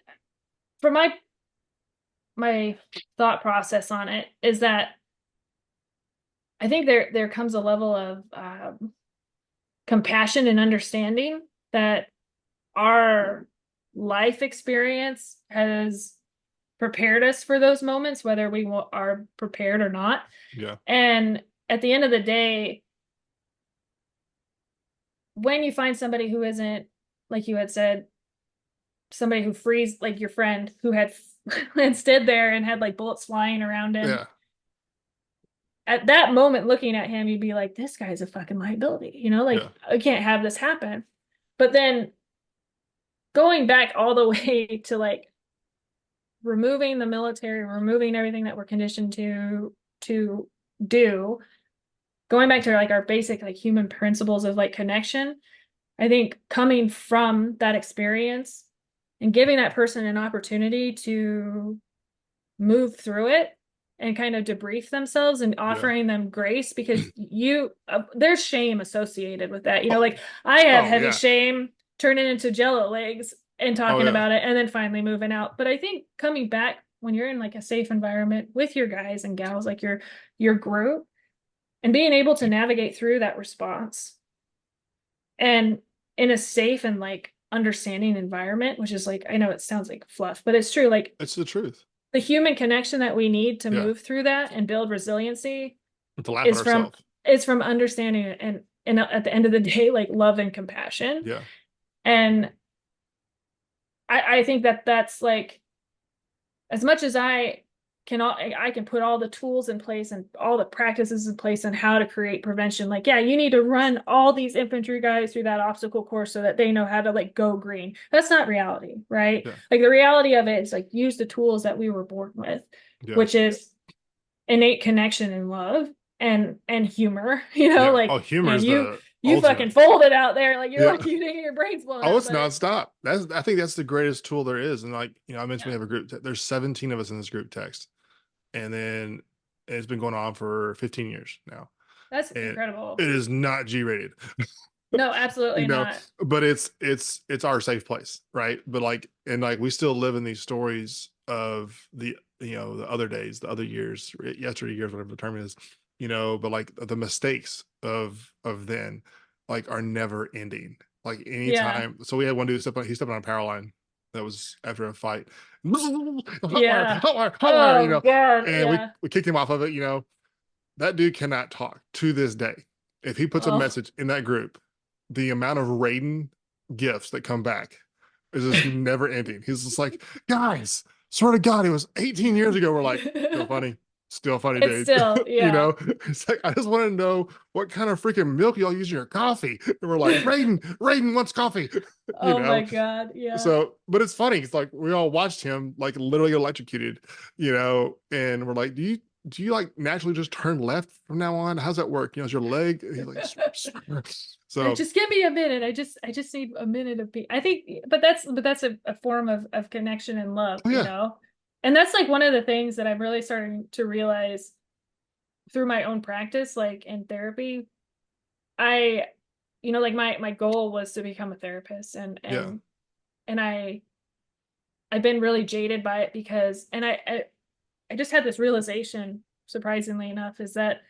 for my thought process on it is that I think there comes a level of compassion and understanding that our life experience has prepared us for those moments, whether we are prepared or not. Yeah. And at the end of the day, when you find somebody who isn't, like you had said, somebody who frees, like your friend who had and stood there and had like bullets flying around him, Yeah. at that moment looking at him, you'd be like, this guy's a fucking liability, Yeah. like I can't have this happen. But then going back all the way to like removing the military, removing everything that we're conditioned to do, going back to like our basic like human principles of like connection, I think coming from that experience and giving that person an opportunity to move through it and kind of debrief themselves and Yeah. offering them grace, because there's shame associated with that. Like I have Oh heavy yeah. shame turning into jello legs and Oh talking yeah. about it and then finally moving out. But I think coming back when you're in like a safe environment with your guys and gals, like your group, and being able to navigate through that response and in a safe and like understanding environment, which is like, I know it sounds like fluff, but it's true. Like It's the truth. the human connection that we need to Yeah. move through that and build resiliency To laugh at is from ourselves. is from understanding it, and at the end of the day, like love and compassion. Yeah. And I think that's like, as much as I can put all the tools in place and all the practices in place on how to create prevention. Like, yeah, you need to run all these infantry guys through that obstacle course so that they know how to like go green. That's not reality, right? Yeah. Like the reality of it is like use the tools that we were born with, Yeah. which is innate connection and love and humor. Yeah. Oh, Like, humor man, is the you ultimate. fucking folded out there. Like you're Yeah. lucky you didn't get your brains blown Oh, out, it's but nonstop. I think that's the greatest tool there is. And like, I mentioned we have a group. There's 17 of us in this group text, and then it's been going on for 15 years now, that's and incredible. it is not G rated. No, you absolutely know not. but it's our safe place, right? But like, and like we still live in these stories of the other days, the other years, yesterday years, whatever the term is, but like the mistakes of then, like, are never ending. Like Yeah. anytime, so we had one dude he stepped on a power line that was after a fight. Hot wire, Yeah. hot wire, hot wire, Oh God. and we Yeah. we kicked him off of it. That dude cannot talk to this day. If he puts a Oh. message in that group, the amount of Raiden gifts that come back is just never ending. He's just like, guys, swear to God, it was 18 years ago. We're like, still funny, It's dude. still, yeah. It's like, I just want to know what kind of freaking milk y'all use in your coffee. And we're like, Raiden wants coffee, you Oh my know? God. Yeah. So, but it's funny. It's like we all watched him like literally get electrocuted, and we're like, do you like naturally just turn left from now on? How's that work? Is your leg? He's like, so Just give me a minute. I just need a minute of peace. I think, but that's a form of connection and love, oh yeah, And that's like one of the things that I'm really starting to realize through my own practice, like in therapy. I, like my goal was to become a therapist, and yeah, I've been really jaded by it because, and I just had this realization, surprisingly enough, is that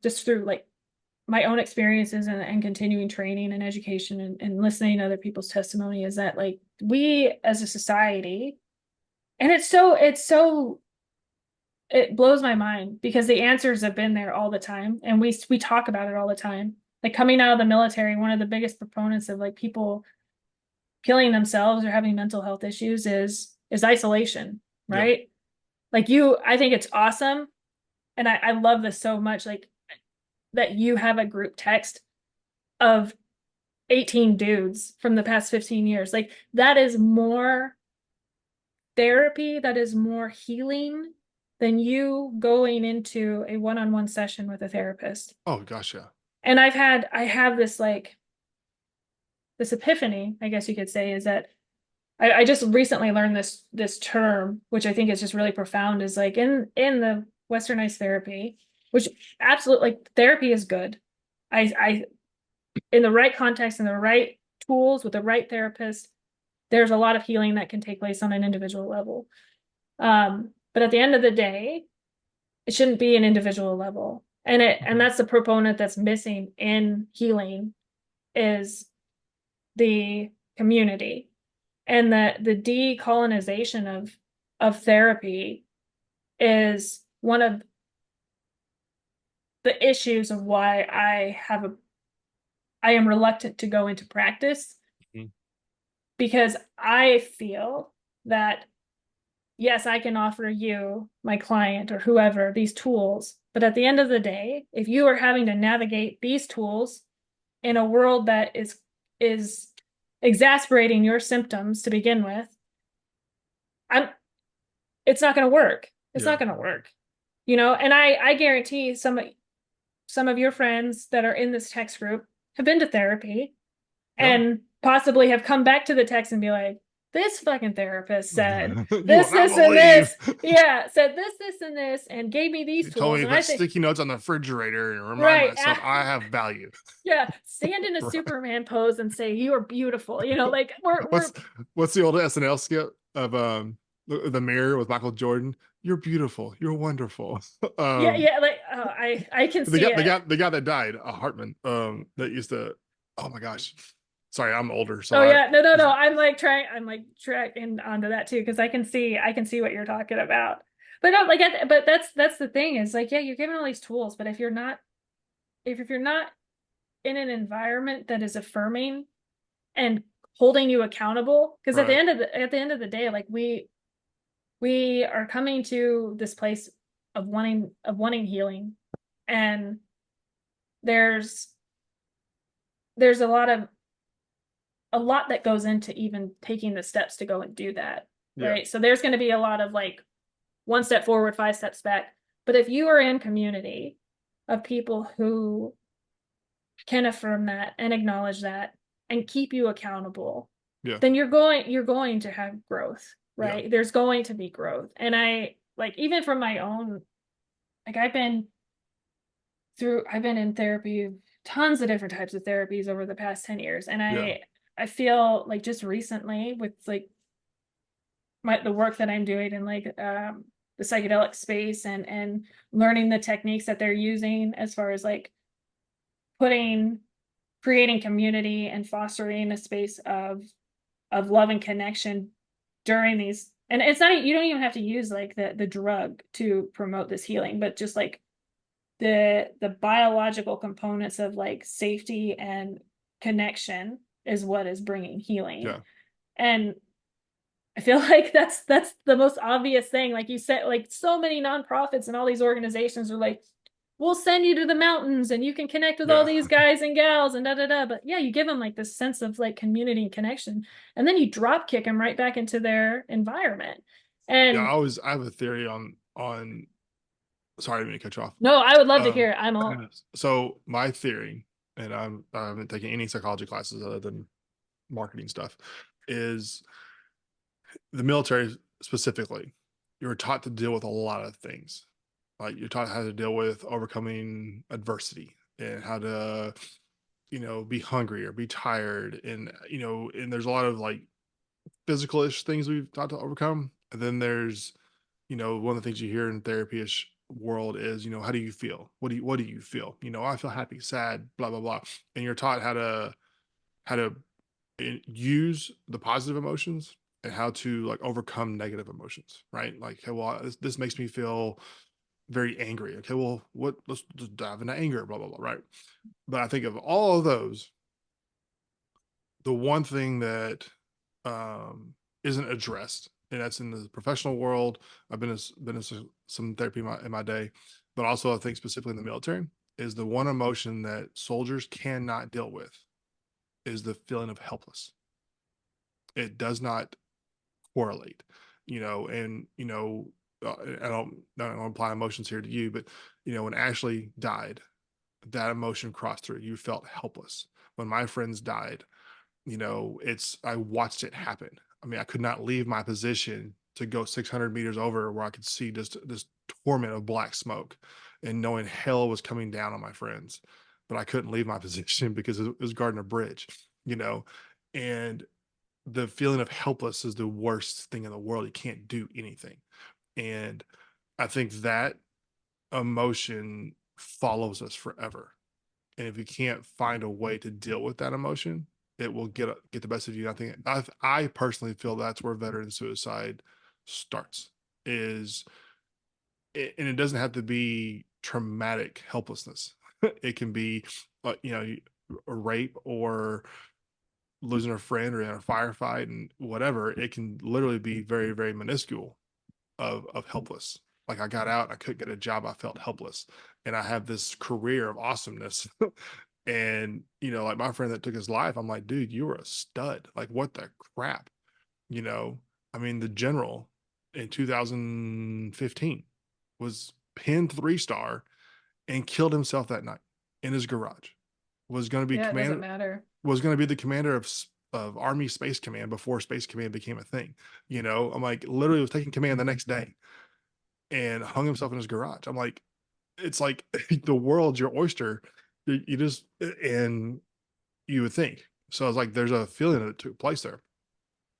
just through like my own experiences and continuing training and education and listening to other people's testimony, is that like we as a society, and it blows my mind because the answers have been there all the time and we talk about it all the time. Like coming out of the military, one of the biggest proponents of like people killing themselves or having mental health issues is isolation, yeah, right? Like I think it's awesome. And I love this so much, like that you have a group text of 18 dudes from the past 15 years. Like that is more therapy, that is more healing than you going into a one-on-one session with a therapist. oh gosh, yeah, And I have this like this epiphany, I guess you could say, is that I just recently learned this term, which I think is just really profound, is like in the westernized therapy, which absolutely like therapy is good. I in the right context and the right tools with the right therapist, there's a lot of healing that can take place on an individual level. But at the end of the day, it shouldn't be an individual level. And Mhm. that's the proponent that's missing in healing is the community and the decolonization of therapy is one of the issues of why I am reluctant to go into practice Mhm. because I feel that yes, I can offer you, my client or whoever, these tools, but at the end of the day, if you are having to navigate these tools in a world that is exasperating your symptoms to begin with, I'm it's not going to work. It's Yeah. not going to work. You know, and I guarantee some of your friends that are in this text group have been to therapy Yeah. and possibly have come back to the text and be like, this fucking therapist said You will this, not this, and believe. this. Yeah, said this, and this, and gave me these You told me tools. to And I put think, sticky notes on the refrigerator and remind right. myself I have value. Yeah, stand in a Right. Superman pose and say, you are beautiful. You know, like we're, What's what's the old SNL skit of the mirror with Michael Jordan? You're beautiful. You're wonderful. yeah, um yeah, like I can the see guy the it. guy the guy that died, Hartman, that used to, oh my gosh. Sorry, I'm older, so Oh I yeah, no, no, no. I'm like tracking onto that too because I can see what you're talking about. But no, like, but that's the thing is like, yeah, you're given all these tools, but if you're not in an environment that is affirming and holding you accountable, because right. at the end of the day, like we are coming to this place of wanting healing, and there's there's a lot that goes into even taking the steps to go and do that, Yeah. right? So there's going to be a lot of like one step forward, five steps back. But if you are in community of people who can affirm that and acknowledge that and keep you accountable, Yeah. then you're going to have growth, Yeah. right? There's going to be growth. And I like even from my own like I've been in therapy, tons of different types of therapies over the past 10 years. And Yeah. I feel like just recently with like the work that I'm doing in like the psychedelic space and learning the techniques that they're using as far as like putting creating community and fostering a space of love and connection during these, and it's not, you don't even have to use like the drug to promote this healing, but just like the biological components of like safety and connection is what is bringing healing. Yeah. And I feel like that's the most obvious thing. Like you said, like so many nonprofits and all these organizations are like, we'll send you to the mountains and you can connect with all Yeah. these guys and gals and da da da. But yeah, you give them like this sense of like community and connection, and then you drop kick them right back into their environment. Yeah. And I have a theory on sorry, I didn't mean to cut you off. no, I would love to Um hear it. I'm all so my theory, and I haven't taken any psychology classes other than marketing stuff, is the military specifically, you're taught to deal with a lot of things. Like you're taught how to deal with overcoming adversity and how to, be hungry or be tired. And, and there's a lot of like physical-ish things we've taught to overcome. And then there's, one of the things you hear in therapy-ish world is, how do you feel? What do you feel? I feel happy, sad, blah, blah, blah. And you're taught how to use the positive emotions and how to like overcome negative emotions, right? Like, okay, well, this makes me feel very angry. Okay, well, let's just dive into anger, blah, blah, blah, right? But I think of all of those, the one thing that isn't addressed, and that's in the professional world. I've been in some therapy in my day, but also I think specifically in the military, is the one emotion that soldiers cannot deal with is the feeling of helpless. It does not correlate, and I don't apply emotions here to you, but when Ashley died, that emotion crossed through. You felt helpless. When my friends died, I watched it happen. I mean, I could not leave my position to go 600 meters over where I could see just this torment of black smoke and knowing hell was coming down on my friends. But I couldn't leave my position because it was guarding a bridge, you know, and the feeling of helpless is the worst thing in the world. You can't do anything. And I think that emotion follows us forever. And if you can't find a way to deal with that emotion, it will get the best of you. I think I personally feel that's where veteran suicide starts. Is and it doesn't have to be traumatic helplessness. It can be, a rape or losing a friend or in a firefight and whatever. It can literally be very, very minuscule of helpless. Like I got out, I couldn't get a job, I felt helpless, and I have this career of awesomeness. And like my friend that took his life, I'm like, dude, you were a stud. Like what the crap, you know? I mean, the general in 2015 was pinned 3-star and killed himself that night in his garage. Was going to be Yeah, it doesn't commander matter. was going to be the commander of Army Space Command before Space Command became a thing. I'm like literally was taking command the next day and hung himself in his garage. I'm like, it's like the world's your oyster. You just and you would think. So I was like, there's a feeling that took place there,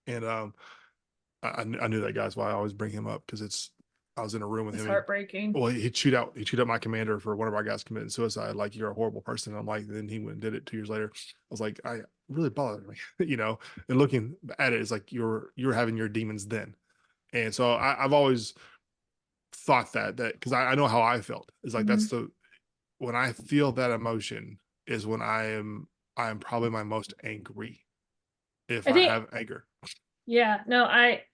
and I knew that guy's why I always bring him up because I was in a room with It's him. heartbreaking. Well, he'd chewed out my commander for one of our guys committing suicide. Like you're a horrible person. I'm like, then he went and did it 2 years later. I was like, I really bothered me, And looking at it, it's like you're having your demons then, and so I've always thought that because I know how I felt. It's like that's Mhm. the when I feel that emotion is when I am probably my most angry if I I think, have anger. yeah, no, I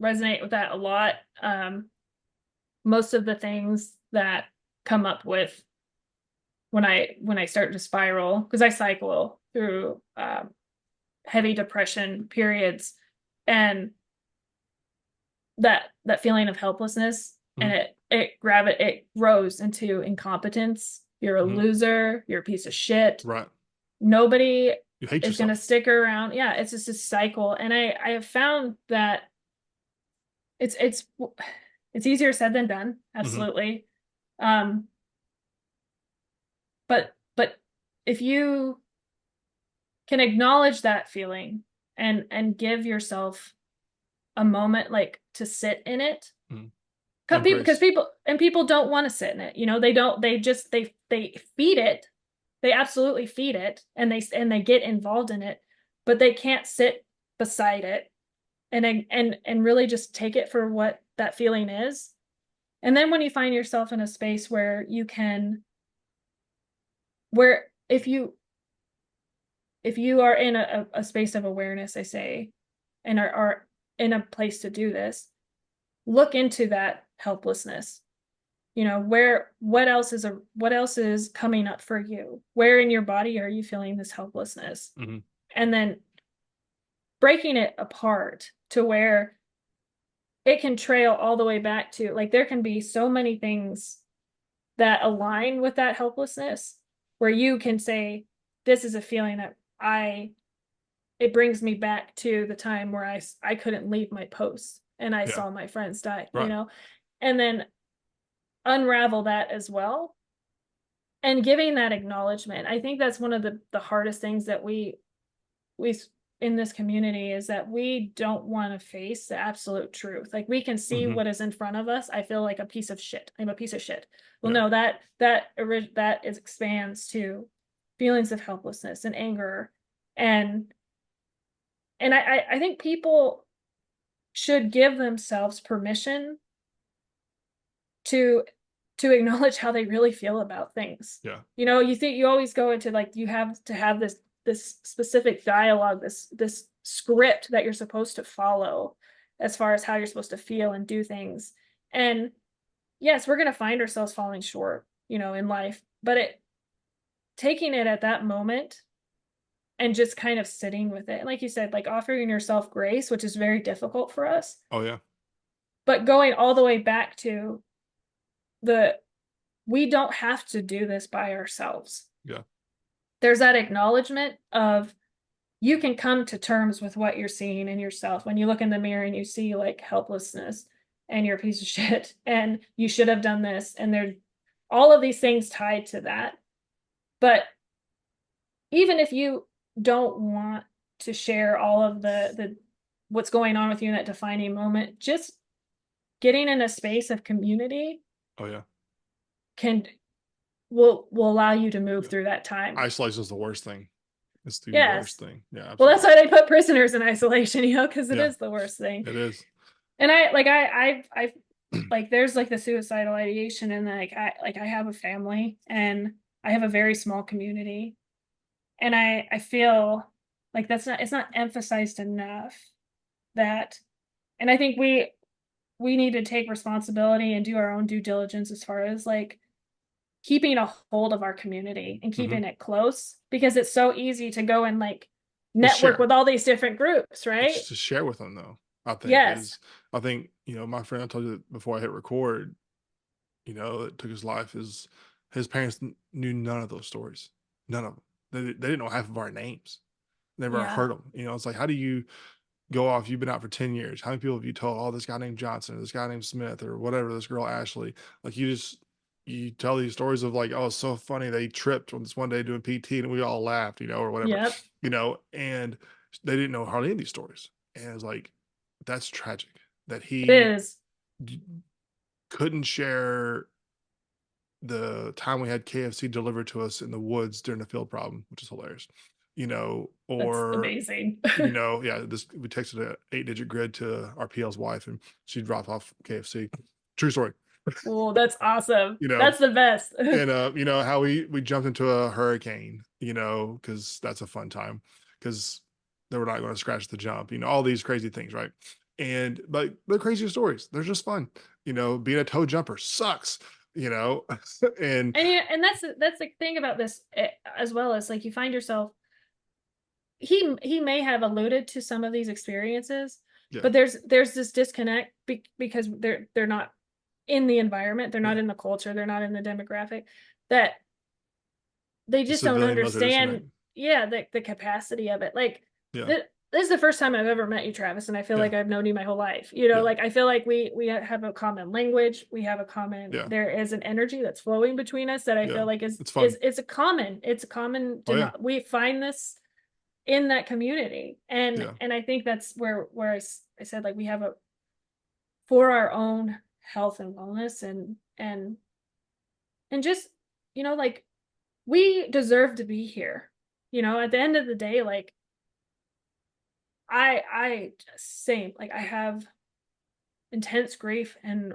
resonate with that a lot. Most of the things that come up with when I start to spiral, because I cycle through heavy depression periods, and that feeling of helplessness, Mhm, and it grows into incompetence. You're a mhm, loser, you're a piece of shit. right. Nobody You hate is going to yourself. stick around. Yeah, it's just a cycle. And I have found that it's it's it's easier said than done, Hmm. absolutely. Um, but if you can acknowledge that feeling and give yourself a moment like to sit in it, Hmm. because Embrace. people don't want to sit in it. They don't, they feed it. They absolutely feed it, and they get involved in it, but they can't sit beside it and really just take it for what that feeling is. And then when you find yourself in a space where you can, where if you are in a space of awareness, I say, and are in a place to do this, look into that helplessness. Where what else is coming up for you? Where in your body are you feeling this helplessness? Hmm. And then breaking it apart to where it can trail all the way back to, like, there can be so many things that align with that helplessness, where you can say, this is a feeling that I it brings me back to the time where I couldn't leave my post and I Yeah. saw my friends die, Right. and then unravel that as well, and giving that acknowledgement. I think that's one of the hardest things that we in this community, is that we don't want to face the absolute truth. Like, we can see Hmm. what is in front of us. I feel like a piece of shit. I'm a piece of shit. Well, Yeah. no, that expands to feelings of helplessness and anger, and I think people should give themselves permission to acknowledge how they really feel about things. Yeah. You think you always go into, like, you have to have this specific dialogue, this script that you're supposed to follow as far as how you're supposed to feel and do things. And yes, we're going to find ourselves falling short, in life, but taking it at that moment and just kind of sitting with it. And like you said, like, offering yourself grace, which is very difficult for us, Oh yeah. but going all the way back to the we don't have to do this by ourselves. Yeah. there's that acknowledgement of you can come to terms with what you're seeing in yourself when you look in the mirror and you see like helplessness and you're a piece of shit and you should have done this, and there's all of these things tied to that. But even if you don't want to share all of the what's going on with you in that defining moment, just getting in a space of community Oh yeah. can will allow you to move Yeah. through that time. Isolation is the worst thing. It's the worst Yes. thing. Yeah, Well, that's absolutely. why they put prisoners in isolation, because it Yeah, is the worst thing. it is. And I like there's like the suicidal ideation, and I have a family and I have a very small community, and I feel like it's not emphasized enough that, and I think we need to take responsibility and do our own due diligence as far as like keeping a hold of our community and Hmm. keeping it close, because it's so easy to go and like Well, network share. with all these different groups, right? It's to share with them though. I think Yes. is I think my friend I told you before I hit record. That took his life. His parents knew none of those stories. None of them. They didn't know half of our names. Never Yeah. heard them. It's like, how do you go off? You've been out for 10 years. How many people have you told? Oh, this guy named Johnson, or this guy named Smith, or whatever. This girl Ashley. Like you tell these stories of like, oh, it's so funny they tripped on this one day doing PT and we all laughed, or whatever, Yep. and they didn't know hardly any of these stories. And it was like, that's tragic that It he is. couldn't share the time we had KFC delivered to us in the woods during the field problem, which is hilarious, That's or amazing. yeah, this we texted a 8-digit grid to our PL's wife, and she dropped off KFC. True story, Oh, that's awesome. you know, That's the best. and how we jumped into a hurricane, because that's a fun time, because they were not going to scratch the jump, all these crazy things, right? And but they're crazy stories. They're just fun, being a toe jumper sucks, and And that's the thing about this, as well as like you find yourself, he may have alluded to some of these experiences, yeah, but there's this disconnect because they're not in the environment, they're not yeah, in the culture, they're not in the demographic, that they the just don't civilian military understand. disconnect. Yeah, the capacity of it. Like Yeah, this is the first time I've ever met you, Travis, and I feel yeah, like I've known you my whole life. yeah, Like I feel like we have a common language, we have a common, yeah, there is an energy that's flowing between us that I yeah. feel like It's fun. it's a common Oh yeah, we find this in that community. yeah, And I think that's where I said like we have a, for our own health and wellness, and just like we deserve to be here. At the end of the day, like I just same, like I have intense grief and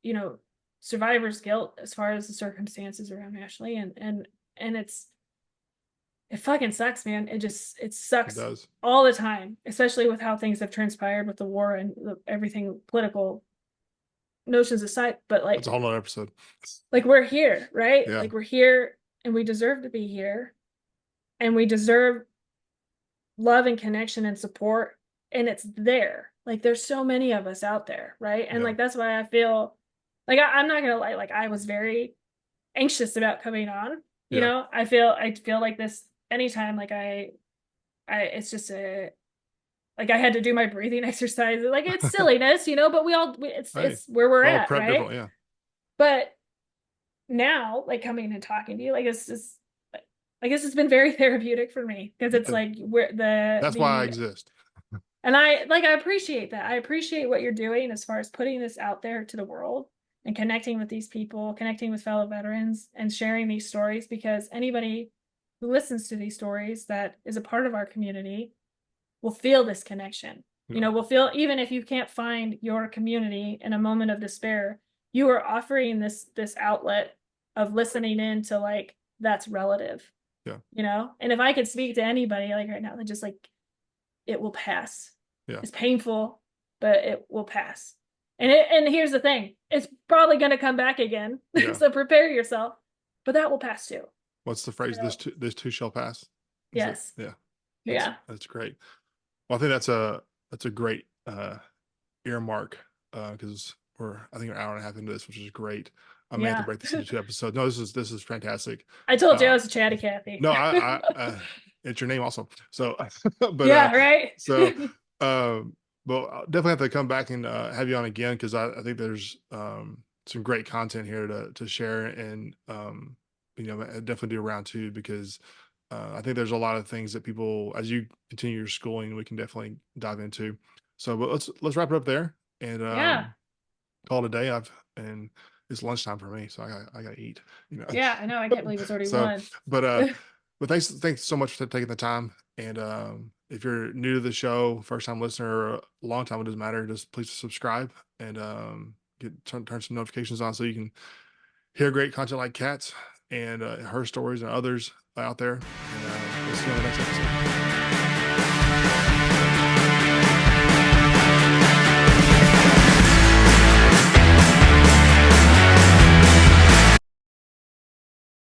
you know survivor's guilt as far as the circumstances around Ashley, and it fucking sucks, man. It it sucks does. all the time, especially with how things have transpired with the war and everything, political notions aside. But That's a whole nother episode. like we're here, right? Yeah, Like we're here, and we deserve to be here, and we deserve love and connection and support, and it's there. Like there's so many of us out there, right? And yeah, like that's why I feel like I'm not gonna lie, like I was very anxious about coming on. yeah. I feel like this anytime, like I it's just a, like I had to do my breathing exercises. Like it's silliness, but Hey, it's where we're well, at, prep right? differently. Yeah, But now, like coming and talking to you, like it's just I guess it's been very therapeutic for me, because it's yeah. like where That's why I the exist. and I appreciate that. I appreciate what you're doing as far as putting this out there to the world and connecting with these people, connecting with fellow veterans, and sharing these stories, because anybody who listens to these stories that is a part of our community will feel this connection. Yeah, Will feel, even if you can't find your community in a moment of despair, you are offering this outlet of listening in to like that's relative. yeah, And if I could speak to anybody like right now, then just like it will pass. yeah, It's painful, but it will pass. And here's the thing: it's probably going to come back again. yeah. So prepare yourself. But that will pass too. What's the You phrase? know? This too shall pass. Is it? Yes. Yeah. That's Yeah. that's great. Well, I think that's a great earmark, because we're I think an hour and a half into this, which is great. I may have to Yeah. break this into 2 episodes. No, this is fantastic. I told you I Uh, was a chatty Cathy. no, it's your name also. So, but Yeah, right. so, um, but I'll definitely have to come back and have you on again because I think there's some great content here to share and definitely do a round two because I think there's a lot of things that people as you continue your schooling we can definitely dive into. So, but let's wrap it up there and Yeah. call it a day. And it's lunchtime for me, so I gotta eat. You Yeah, I know. I can't know, believe it's already so one. but but thanks so much for taking the time. And if you're new to the show, first time listener, or a long time, it doesn't matter. Just please subscribe and turn some notifications on so you can hear great content like Kat's and her stories and others out there. And we'll see you on the next episode.